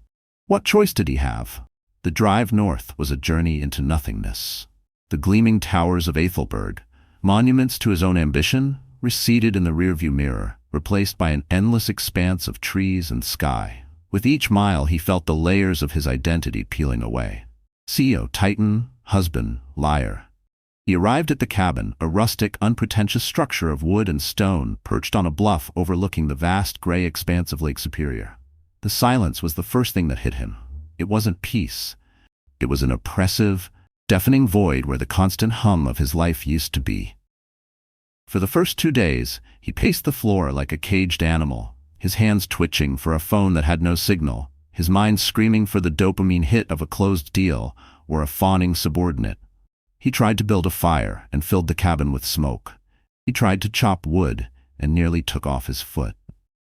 What choice did he have? The drive north was a journey into nothingness. The gleaming towers of Ethelberg, monuments to his own ambition, receded in the rearview mirror, replaced by an endless expanse of trees and sky. With each mile, he felt the layers of his identity peeling away. CEO, Titan, husband, liar. He arrived at the cabin, a rustic, unpretentious structure of wood and stone perched on a bluff overlooking the vast gray expanse of Lake Superior. The silence was the first thing that hit him. It wasn't peace. It was an oppressive, deafening void where the constant hum of his life used to be. For the first 2 days, he paced the floor like a caged animal, his hands twitching for a phone that had no signal, his mind screaming for the dopamine hit of a closed deal or a fawning subordinate. He tried to build a fire and filled the cabin with smoke. He tried to chop wood and nearly took off his foot.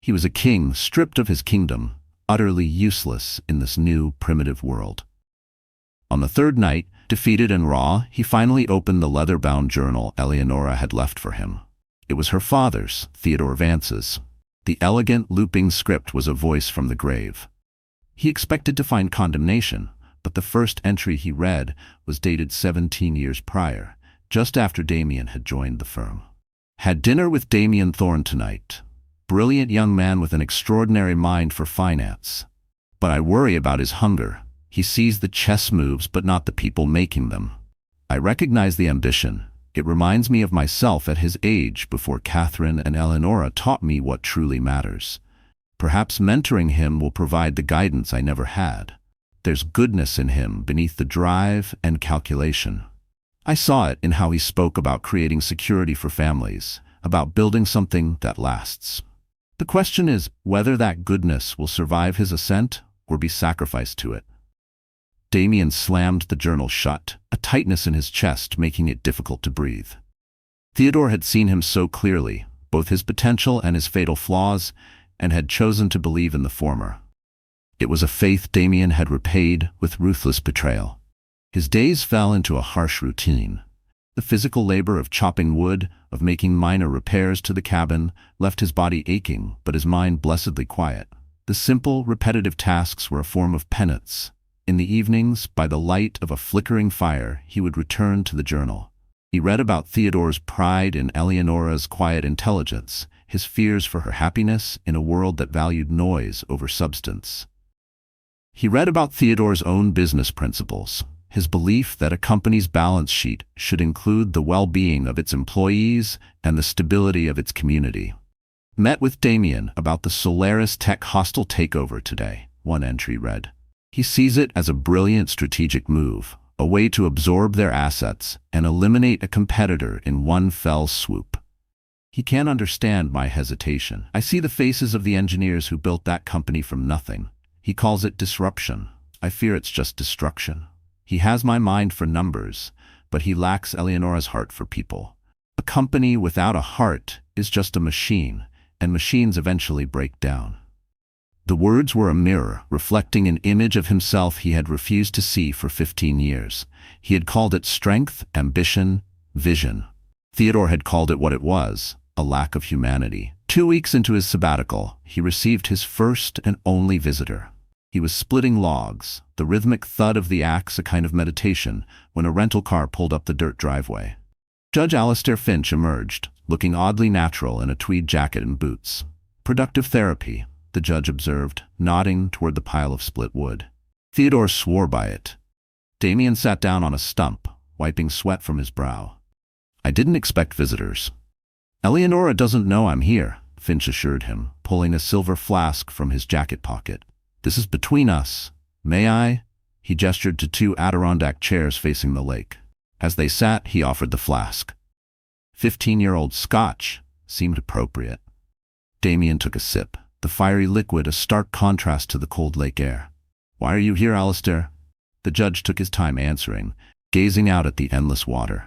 He was a king stripped of his kingdom, utterly useless in this new, primitive world. On the 3rd night, defeated and raw, he finally opened the leather-bound journal Eleonora had left for him. It was her father's, Theodore Vance's. The elegant, looping script was a voice from the grave. He expected to find condemnation, but the first entry he read was dated 17 years prior, just after Damian had joined the firm. "Had dinner with Damian Thorne tonight. Brilliant young man with an extraordinary mind for finance. But I worry about his hunger. He sees the chess moves but not the people making them. I recognize the ambition. It reminds me of myself at his age before Catherine and Eleonora taught me what truly matters. Perhaps mentoring him will provide the guidance I never had. There's goodness in him beneath the drive and calculation. I saw it in how he spoke about creating security for families, about building something that lasts. The question is whether that goodness will survive his ascent or be sacrificed to it." Damian slammed the journal shut, a tightness in his chest making it difficult to breathe. Theodore had seen him so clearly, both his potential and his fatal flaws, and had chosen to believe in the former. It was a faith Damian had repaid with ruthless betrayal. His days fell into a harsh routine. The physical labor of chopping wood, of making minor repairs to the cabin, left his body aching, but his mind blessedly quiet. The simple, repetitive tasks were a form of penance. In the evenings, by the light of a flickering fire, he would return to the journal. He read about Theodore's pride in Eleonora's quiet intelligence, his fears for her happiness in a world that valued noise over substance. He read about Theodore's own business principles, his belief that a company's balance sheet should include the well-being of its employees and the stability of its community. Met with Damian about the Solaris Tech hostile takeover today, one entry read. He sees it as a brilliant strategic move, a way to absorb their assets and eliminate a competitor in one fell swoop. He can't understand my hesitation. I see the faces of the engineers who built that company from nothing. He calls it disruption. I fear it's just destruction. He has my mind for numbers, but he lacks Eleonora's heart for people. A company without a heart is just a machine, and machines eventually break down. The words were a mirror, reflecting an image of himself he had refused to see for 15 years. He had called it strength, ambition, vision. Theodore had called it what it was, a lack of humanity. 2 weeks into his sabbatical, he received his first and only visitor. He was splitting logs, the rhythmic thud of the axe a kind of meditation, when a rental car pulled up the dirt driveway. Judge Alistair Finch emerged, looking oddly natural in a tweed jacket and boots. Productive therapy, the judge observed, nodding toward the pile of split wood. Theodore swore by it. Damian sat down on a stump, wiping sweat from his brow. I didn't expect visitors. Eleonora doesn't know I'm here, Finch assured him, pulling a silver flask from his jacket pocket. This is between us. May I? He gestured to 2 Adirondack chairs facing the lake. As they sat, he offered the flask. 15-year-old Scotch seemed appropriate. Damian took a sip, the fiery liquid a stark contrast to the cold lake air. Why are you here, Alistair? The judge took his time answering, gazing out at the endless water.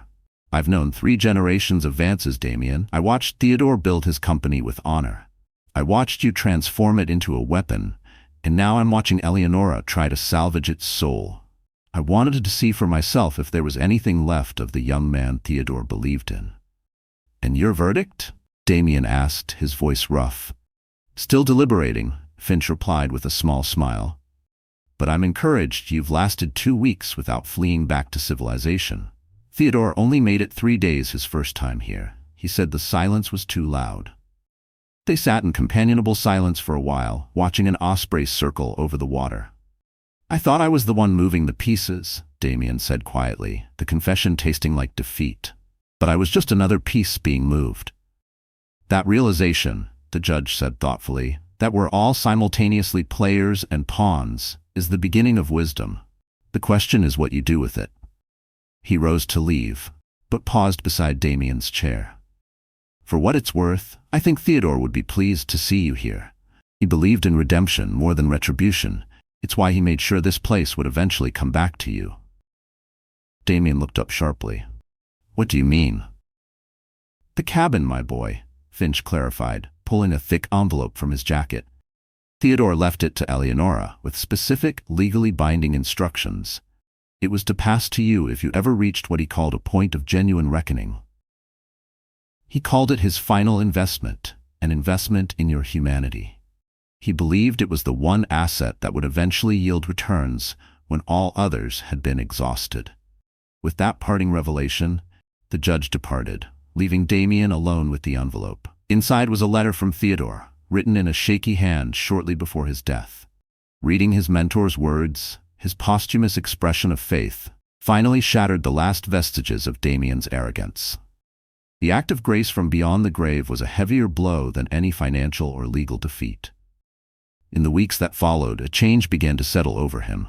I've known 3 generations of Vances, Damian. I watched Theodore build his company with honor. I watched you transform it into a weapon, and now I'm watching Eleonora try to salvage its soul. I wanted to see for myself if there was anything left of the young man Theodore believed in. And your verdict? Damian asked, his voice rough. Still deliberating, Finch replied with a small smile. But I'm encouraged you've lasted 2 weeks without fleeing back to civilization. Theodore only made it 3 days his first time here. He said the silence was too loud. They sat in companionable silence for a while, watching an osprey circle over the water. I thought I was the one moving the pieces, Damian said quietly, the confession tasting like defeat. But I was just another piece being moved. That realization, the judge said thoughtfully, that we're all simultaneously players and pawns, is the beginning of wisdom. The question is what you do with it. He rose to leave, but paused beside Damian's chair. For what it's worth, I think Theodore would be pleased to see you here. He believed in redemption more than retribution. It's why he made sure this place would eventually come back to you. Damian looked up sharply. What do you mean? The cabin, my boy, Finch clarified, pulling a thick envelope from his jacket. Theodore left it to Eleonora with specific, legally binding instructions. It was to pass to you if you ever reached what he called a point of genuine reckoning. He called it his final investment, an investment in your humanity. He believed it was the one asset that would eventually yield returns when all others had been exhausted. With that parting revelation, the judge departed, leaving Damian alone with the envelope. Inside was a letter from Theodore, written in a shaky hand shortly before his death. Reading his mentor's words, his posthumous expression of faith finally shattered the last vestiges of Damian's arrogance. The act of grace from beyond the grave was a heavier blow than any financial or legal defeat. In the weeks that followed, a change began to settle over him.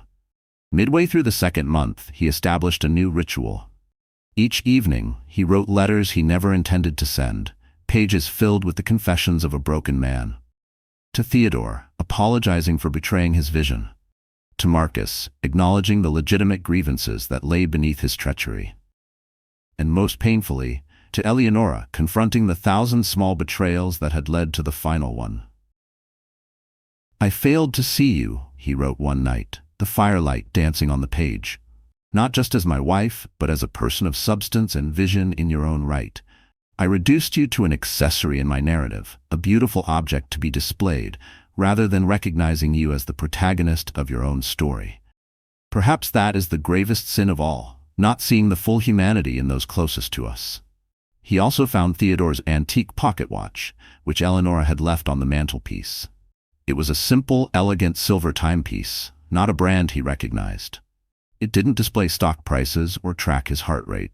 Midway through the 2nd month, he established a new ritual. Each evening, he wrote letters he never intended to send, pages filled with the confessions of a broken man. To Theodore, apologizing for betraying his vision. To Marcus, acknowledging the legitimate grievances that lay beneath his treachery. And most painfully, to Eleonora, confronting the 1,000 small betrayals that had led to the final one. I failed to see you, he wrote one night, the firelight dancing on the page. Not just as my wife, but as a person of substance and vision in your own right. I reduced you to an accessory in my narrative, a beautiful object to be displayed, rather than recognizing you as the protagonist of your own story. Perhaps that is the gravest sin of all, not seeing the full humanity in those closest to us. He also found Theodore's antique pocket watch, which Eleonora had left on the mantelpiece. It was a simple, elegant silver timepiece, not a brand he recognized. It didn't display stock prices or track his heart rate.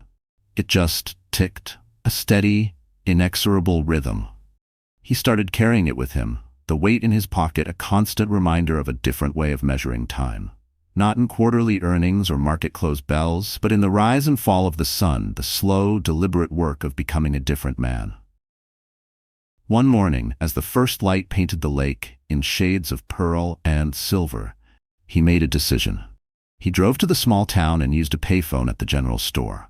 It just ticked, a steady, inexorable rhythm. He started carrying it with him, the weight in his pocket a constant reminder of a different way of measuring time. Not in quarterly earnings or market close bells, but in the rise and fall of the sun, the slow, deliberate work of becoming a different man. One morning, as the first light painted the lake in shades of pearl and silver, he made a decision. He drove to the small town and used a payphone at the general store.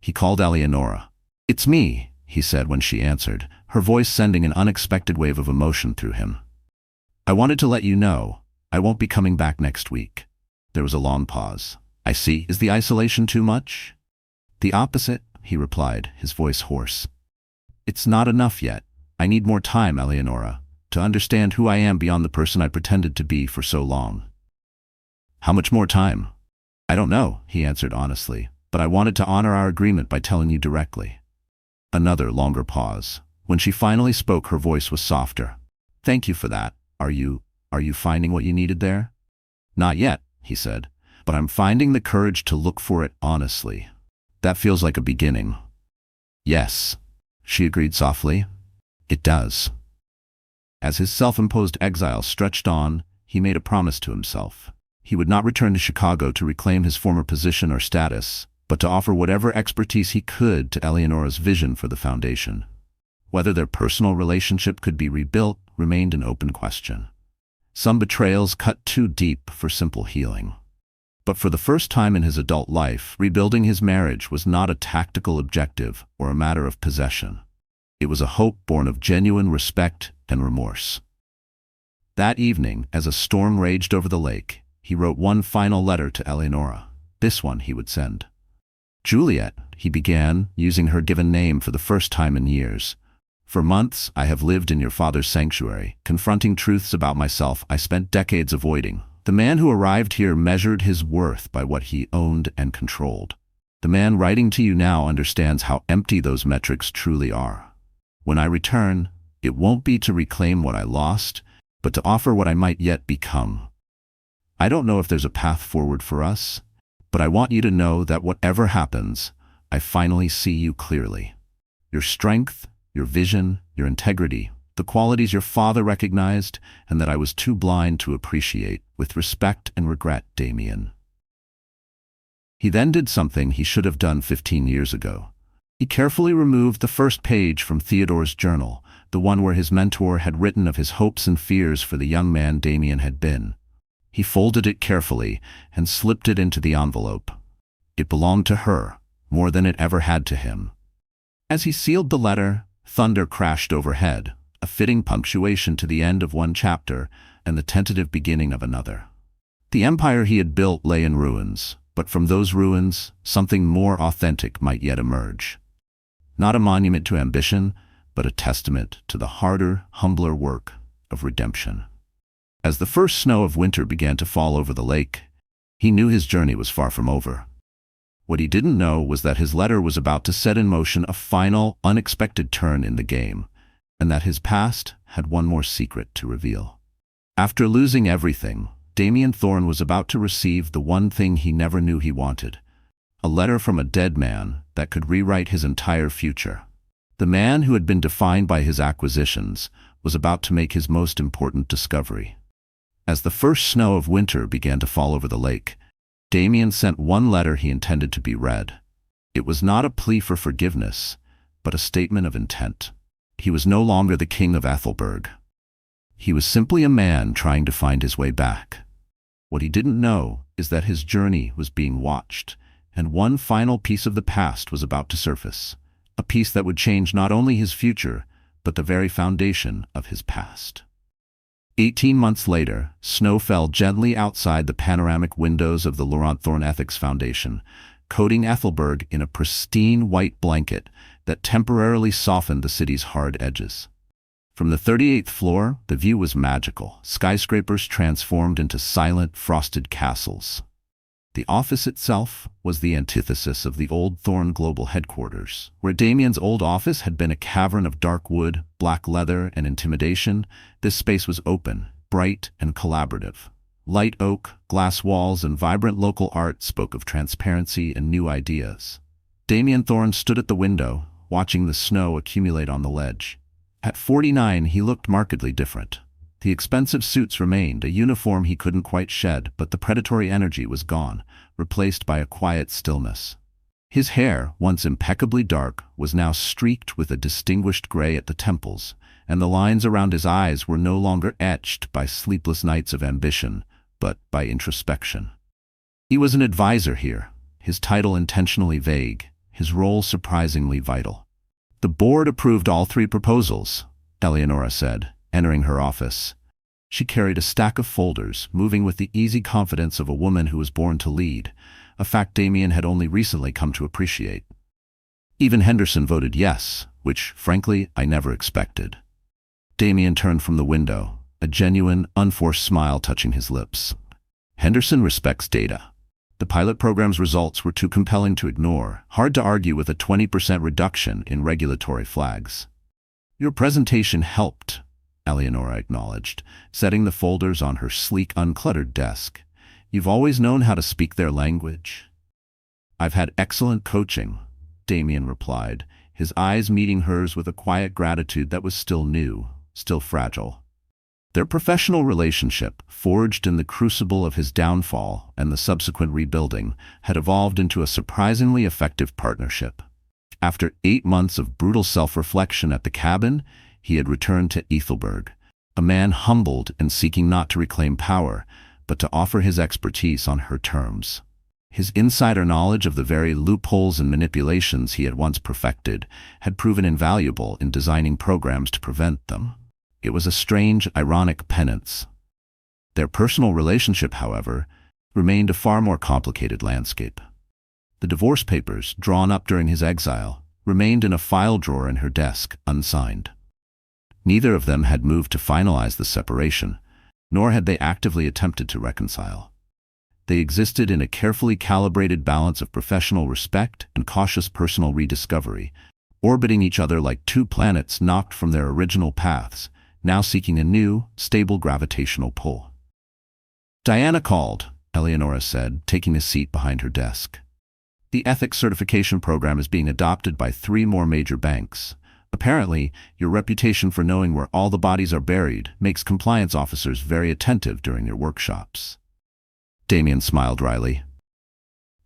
He called Eleonora. "It's me," he said when she answered, her voice sending an unexpected wave of emotion through him. "I wanted to let you know, I won't be coming back next week." There was a long pause. "I see. Is the isolation too much?" "The opposite," he replied, his voice hoarse. "It's not enough yet. I need more time, Eleonora, to understand who I am beyond the person I pretended to be for so long." "How much more time?" "I don't know," he answered honestly, "but I wanted to honor our agreement by telling you directly." Another longer pause. When she finally spoke, her voice was softer. "Thank you for that. Are you finding what you needed there?" "Not yet," he said, "but I'm finding the courage to look for it honestly. That feels like a beginning." "Yes," she agreed softly. "It does." As his self-imposed exile stretched on, he made a promise to himself. He would not return to Chicago to reclaim his former position or status, but to offer whatever expertise he could to Eleonora's vision for the foundation. Whether their personal relationship could be rebuilt remained an open question. Some betrayals cut too deep for simple healing. But for the first time in his adult life, rebuilding his marriage was not a tactical objective or a matter of possession. It was a hope born of genuine respect and remorse. That evening, as a storm raged over the lake, he wrote one final letter to Eleonora. This one he would send. "Juliet," he began, using her given name for the first time in years. "For months, I have lived in your father's sanctuary, confronting truths about myself I spent decades avoiding. The man who arrived here measured his worth by what he owned and controlled. The man writing to you now understands how empty those metrics truly are. When I return, it won't be to reclaim what I lost, but to offer what I might yet become. I don't know if there's a path forward for us, but I want you to know that whatever happens, I finally see you clearly. Your strength, your vision, your integrity, the qualities your father recognized and that I was too blind to appreciate. With respect and regret, Damian." He then did something he should have done 15 years ago. He carefully removed the first page from Theodore's journal, the one where his mentor had written of his hopes and fears for the young man Damian had been. He folded it carefully and slipped it into the envelope. It belonged to her, more than it ever had to him. As he sealed the letter, thunder crashed overhead, a fitting punctuation to the end of one chapter and the tentative beginning of another. The empire he had built lay in ruins, but from those ruins, something more authentic might yet emerge. Not a monument to ambition, but a testament to the harder, humbler work of redemption. As the first snow of winter began to fall over the lake, he knew his journey was far from over. What he didn't know was that his letter was about to set in motion a final, unexpected turn in the game, and that his past had one more secret to reveal. After losing everything, Damian Thorne was about to receive the one thing he never knew he wanted, a letter from a dead man that could rewrite his entire future. The man who had been defined by his acquisitions was about to make his most important discovery. As the first snow of winter began to fall over the lake, Damian sent one letter he intended to be read. It was not a plea for forgiveness, but a statement of intent. He was no longer the king of Ethelberg. He was simply a man trying to find his way back. What he didn't know is that his journey was being watched, and one final piece of the past was about to surface, a piece that would change not only his future, but the very foundation of his past. 18 months later, snow fell gently outside the panoramic windows of the Laurent Thorne Ethics Foundation, coating Ethelberg in a pristine white blanket that temporarily softened the city's hard edges. From the 38th floor, the view was magical, skyscrapers transformed into silent, frosted castles. The office itself was the antithesis of the old Thorne Global headquarters. Where Damian's old office had been a cavern of dark wood, black leather, and intimidation, this space was open, bright, and collaborative. Light oak, glass walls, and vibrant local art spoke of transparency and new ideas. Damian Thorne stood at the window, watching the snow accumulate on the ledge. At 49, he looked markedly different. The expensive suits remained, a uniform he couldn't quite shed, but the predatory energy was gone, replaced by a quiet stillness. His hair, once impeccably dark, was now streaked with a distinguished gray at the temples, and the lines around his eyes were no longer etched by sleepless nights of ambition, but by introspection. He was an advisor here, his title intentionally vague, his role surprisingly vital. "The board approved all 3 proposals," Eleonora said, entering her office. She carried a stack of folders, moving with the easy confidence of a woman who was born to lead, a fact Damian had only recently come to appreciate. Even Henderson voted yes, which, frankly, I never expected. Damian turned from the window, a genuine, unforced smile touching his lips. Henderson respects data. The pilot program's results were too compelling to ignore, hard to argue with a 20% reduction in regulatory flags. "Your presentation helped," Eleonora acknowledged, setting the folders on her sleek, uncluttered desk. "You've always known how to speak their language." "I've had excellent coaching," Damian replied, his eyes meeting hers with a quiet gratitude that was still new, still fragile. Their professional relationship, forged in the crucible of his downfall and the subsequent rebuilding, had evolved into a surprisingly effective partnership. After 8 months of brutal self-reflection at the cabin, he had returned to Ethelberg, a man humbled and seeking not to reclaim power, but to offer his expertise on her terms. His insider knowledge of the very loopholes and manipulations he had once perfected had proven invaluable in designing programs to prevent them. It was a strange, ironic penance. Their personal relationship, however, remained a far more complicated landscape. The divorce papers, drawn up during his exile, remained in a file drawer in her desk, unsigned. Neither of them had moved to finalize the separation, nor had they actively attempted to reconcile. They existed in a carefully calibrated balance of professional respect and cautious personal rediscovery, orbiting each other like 2 planets knocked from their original paths, now seeking a new, stable gravitational pull. "Diana called," Eleonora said, taking a seat behind her desk. "The ethics certification program is being adopted by 3 more major banks. Apparently, your reputation for knowing where all the bodies are buried makes compliance officers very attentive during your workshops." Damian smiled wryly.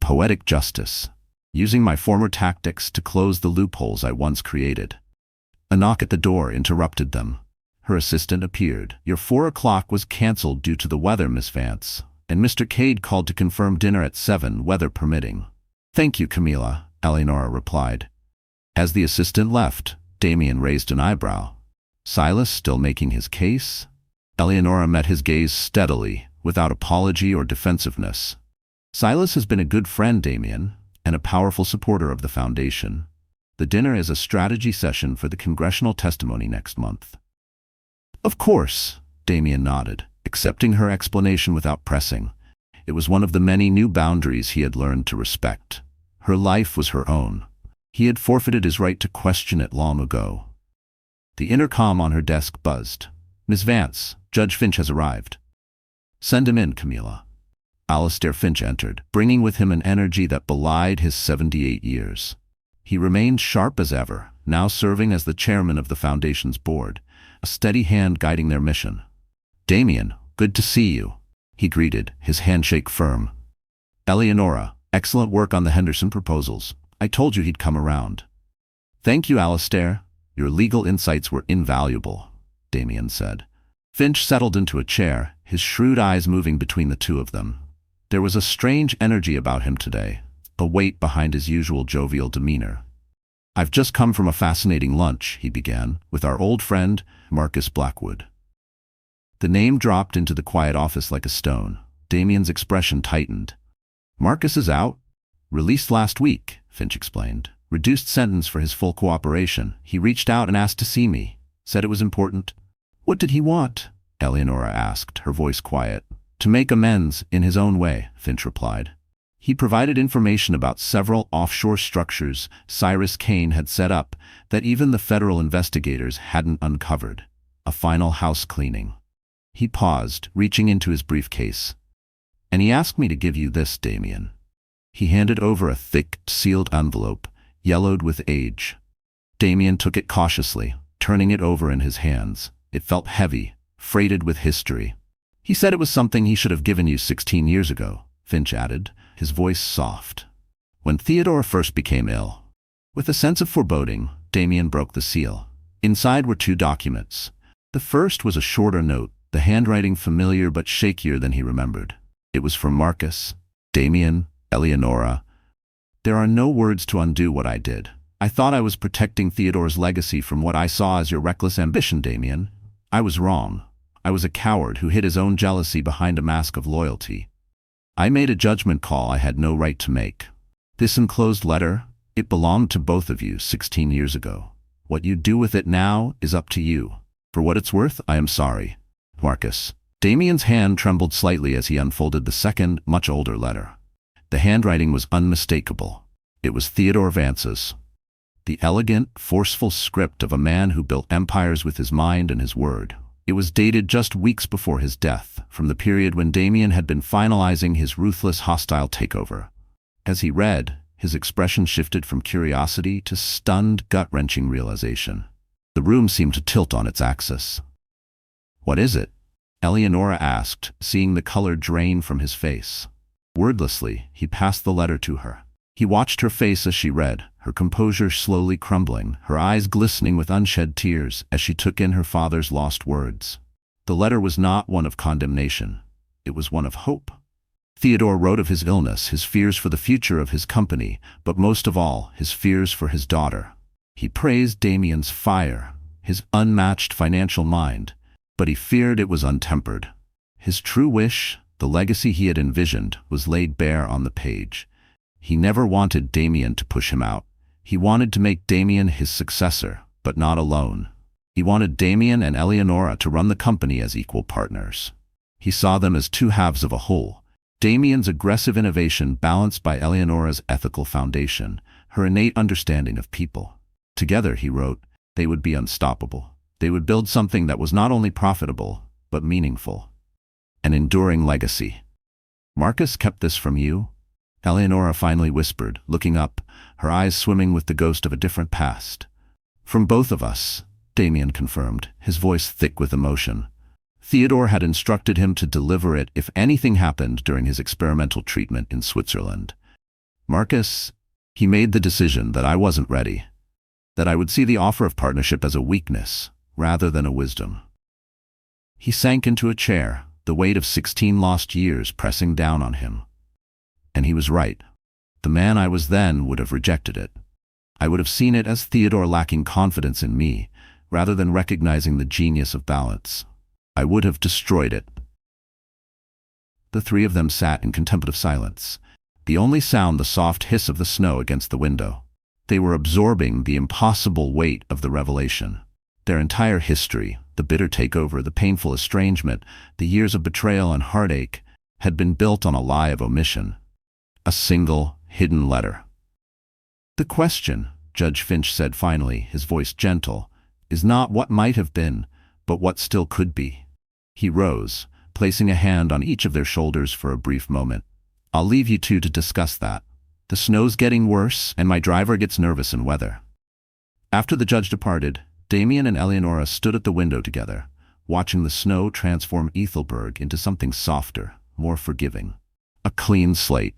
"Poetic justice. Using my former tactics to close the loopholes I once created." A knock at the door interrupted them. Her assistant appeared. "Your 4 o'clock was cancelled due to the weather, Miss Vance, and Mr. Cade called to confirm dinner at 7, weather permitting." "Thank you, Camilla," Eleonora replied. As the assistant left, Damian raised an eyebrow. Silas still making his case? Eleonora met his gaze steadily, without apology or defensiveness. "Silas has been a good friend, Damian, and a powerful supporter of the Foundation. The dinner is a strategy session for the congressional testimony next month." "Of course," Damian nodded, accepting her explanation without pressing. It was one of the many new boundaries he had learned to respect. Her life was her own. He had forfeited his right to question it long ago. The intercom on her desk buzzed. "Miss Vance, Judge Finch has arrived." "Send him in, Camilla." Alistair Finch entered, bringing with him an energy that belied his 78 years. He remained sharp as ever, now serving as the chairman of the Foundation's board, a steady hand guiding their mission. "Damian, good to see you," he greeted, his handshake firm. "Eleonora, excellent work on the Henderson proposals. I told you he'd come around." "Thank you, Alistair. Your legal insights were invaluable," Damian said. Finch settled into a chair, his shrewd eyes moving between the 2 of them. There was a strange energy about him today, a weight behind his usual jovial demeanor. "I've just come from a fascinating lunch," he began, "with our old friend, Marcus Blackwood." The name dropped into the quiet office like a stone. Damian's expression tightened. "Marcus is out. Released last week," Finch explained. "Reduced sentence for his full cooperation. He reached out and asked to see me. Said it was important." "What did he want?" Eleonora asked, her voice quiet. "To make amends in his own way," Finch replied. He provided information about several offshore structures Cyrus Kane had set up that even the federal investigators hadn't uncovered. A final house cleaning. He paused, reaching into his briefcase. "And he asked me to give you this, Damian." He handed over a thick, sealed envelope, yellowed with age. Damian took it cautiously, turning it over in his hands. It felt heavy, freighted with history. "He said it was something he should have given you 16 years ago," Finch added, his voice soft. "When Theodora first became ill." With a sense of foreboding, Damian broke the seal. Inside were 2 documents. The first was a shorter note, the handwriting familiar but shakier than he remembered. It was from Marcus. "Damian, Eleonora. There are no words to undo what I did. I thought I was protecting Theodore's legacy from what I saw as your reckless ambition, Damian. I was wrong. I was a coward who hid his own jealousy behind a mask of loyalty. I made a judgment call I had no right to make. This enclosed letter, it belonged to both of you 16 years ago. What you do with it now is up to you. For what it's worth, I am sorry. Marcus." Damian's hand trembled slightly as he unfolded the second, much older letter. The handwriting was unmistakable. It was Theodore Vance's. The elegant, forceful script of a man who built empires with his mind and his word. It was dated just weeks before his death, from the period when Damian had been finalizing his ruthless, hostile takeover. As he read, his expression shifted from curiosity to stunned, gut-wrenching realization. The room seemed to tilt on its axis. "What is it?" Eleonora asked, seeing the color drain from his face. Wordlessly, he passed the letter to her. He watched her face as she read, her composure slowly crumbling, her eyes glistening with unshed tears as she took in her father's lost words. The letter was not one of condemnation. It was one of hope. Theodore wrote of his illness, his fears for the future of his company, but most of all, his fears for his daughter. He praised Damian's fire, his unmatched financial mind, but he feared it was untempered. His true wish, the legacy he had envisioned, was laid bare on the page. He never wanted Damian to push him out. He wanted to make Damian his successor, but not alone. He wanted Damian and Eleonora to run the company as equal partners. He saw them as 2 halves of a whole. Damian's aggressive innovation balanced by Eleonora's ethical foundation, her innate understanding of people. Together, he wrote, they would be unstoppable. They would build something that was not only profitable, but meaningful. An enduring legacy. "Marcus kept this from you?" Eleonora finally whispered, looking up, her eyes swimming with the ghost of a different past. "From both of us," Damian confirmed, his voice thick with emotion. Theodore had instructed him to deliver it if anything happened during his experimental treatment in Switzerland. "Marcus, he made the decision that I wasn't ready, that I would see the offer of partnership as a weakness rather than a wisdom." He sank into a chair, the weight of 16 lost years pressing down on him. And he was right. The man I was then would have rejected it. I would have seen it as Theodore lacking confidence in me, rather than recognizing the genius of balance. I would have destroyed it. The 3 of them sat in contemplative silence, the only sound the soft hiss of the snow against the window. They were absorbing the impossible weight of the revelation. Their entire history, the bitter takeover, the painful estrangement, the years of betrayal and heartache, had been built on a lie of omission. A single, hidden letter. "The question," Judge Finch said finally, his voice gentle, "is not what might have been, but what still could be." He rose, placing a hand on each of their shoulders for a brief moment. "I'll leave you 2 to discuss that. The snow's getting worse, and my driver gets nervous in weather." After the judge departed, Damian and Eleonora stood at the window together, watching the snow transform Ethelberg into something softer, more forgiving. A clean slate.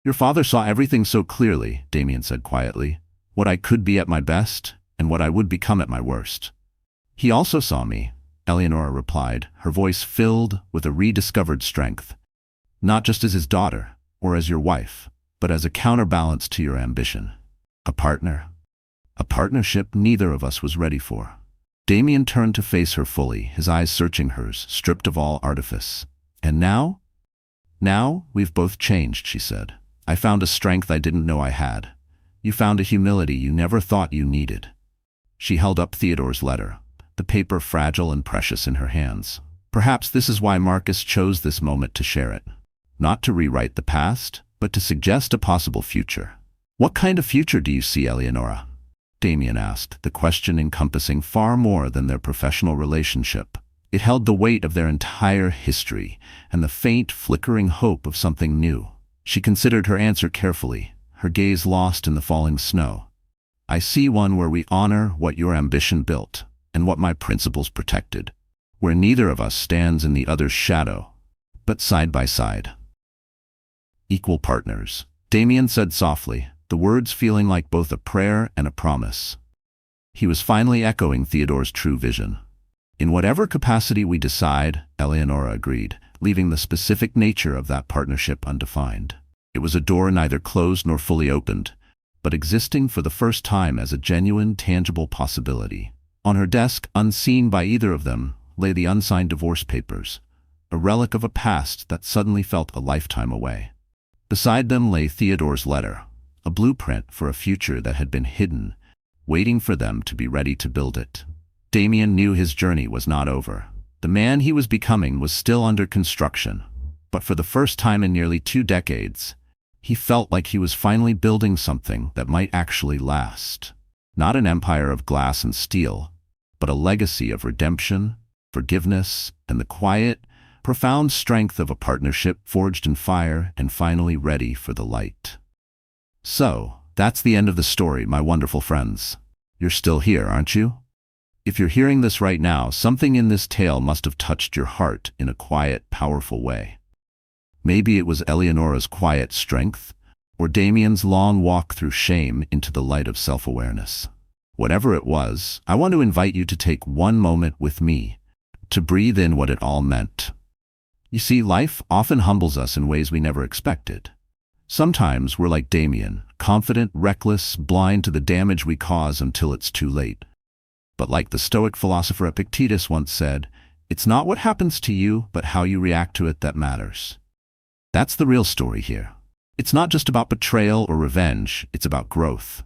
"Your father saw everything so clearly," Damian said quietly, "what I could be at my best, and what I would become at my worst." "He also saw me," Eleonora replied, her voice filled with a rediscovered strength. "Not just as his daughter, or as your wife, but as a counterbalance to your ambition. A partner. A partnership neither of us was ready for." Damian turned to face her fully, his eyes searching hers, stripped of all artifice. "And now?" "Now, we've both changed," she said. "I found a strength I didn't know I had. You found a humility you never thought you needed." She held up Theodore's letter, the paper fragile and precious in her hands. "Perhaps this is why Marcus chose this moment to share it. Not to rewrite the past, but to suggest a possible future." "What kind of future do you see, Eleonora?" Damian asked, the question encompassing far more than their professional relationship. It held the weight of their entire history and the faint, flickering hope of something new. She considered her answer carefully, her gaze lost in the falling snow. I see one where we honor what your ambition built and what my principles protected, where neither of us stands in the other's shadow, but side by side. Equal partners, Damian said softly, the words feeling like both a prayer and a promise. He was finally echoing Theodore's true vision. In whatever capacity we decide, Eleonora agreed, leaving the specific nature of that partnership undefined. It was a door neither closed nor fully opened, but existing for the first time as a genuine, tangible possibility. On her desk, unseen by either of them, lay the unsigned divorce papers, a relic of a past that suddenly felt a lifetime away. Beside them lay Theodore's letter, a blueprint for a future that had been hidden, waiting for them to be ready to build it. Damian knew his journey was not over. The man he was becoming was still under construction, but for the first time in nearly 2 decades, he felt like he was finally building something that might actually last. Not an empire of glass and steel, but a legacy of redemption, forgiveness, and the quiet, profound strength of a partnership forged in fire and finally ready for the light. So, that's the end of the story, my wonderful friends. You're still here, aren't you? If you're hearing this right now, something in this tale must have touched your heart in a quiet, powerful way. Maybe it was Eleonora's quiet strength, or Damian's long walk through shame into the light of self-awareness. Whatever it was, I want to invite you to take one moment with me, to breathe in what it all meant. You see, life often humbles us in ways we never expected. Sometimes we're like Damian, confident, reckless, blind to the damage we cause until it's too late. But like the Stoic philosopher Epictetus once said, it's not what happens to you, but how you react to it that matters. That's the real story here. It's not just about betrayal or revenge, it's about growth.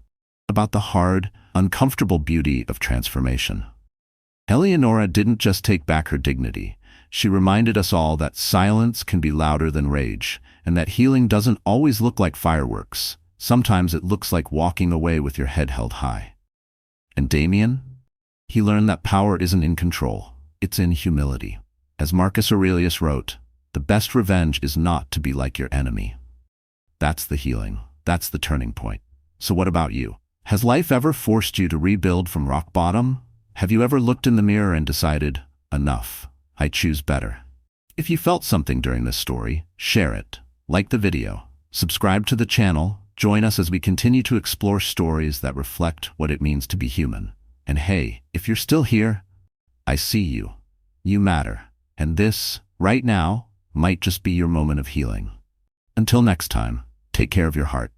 About the hard, uncomfortable beauty of transformation. Eleonora didn't just take back her dignity. She reminded us all that silence can be louder than rage, and that healing doesn't always look like fireworks. Sometimes it looks like walking away with your head held high. And Damian? He learned that power isn't in control, it's in humility. As Marcus Aurelius wrote, the best revenge is not to be like your enemy. That's the healing. That's the turning point. So what about you? Has life ever forced you to rebuild from rock bottom? Have you ever looked in the mirror and decided, enough, I choose better? If you felt something during this story, share it. Like the video. Subscribe to the channel. Join us as we continue to explore stories that reflect what it means to be human. And hey, if you're still here, I see you. You matter. And this, right now, might just be your moment of healing. Until next time, take care of your heart.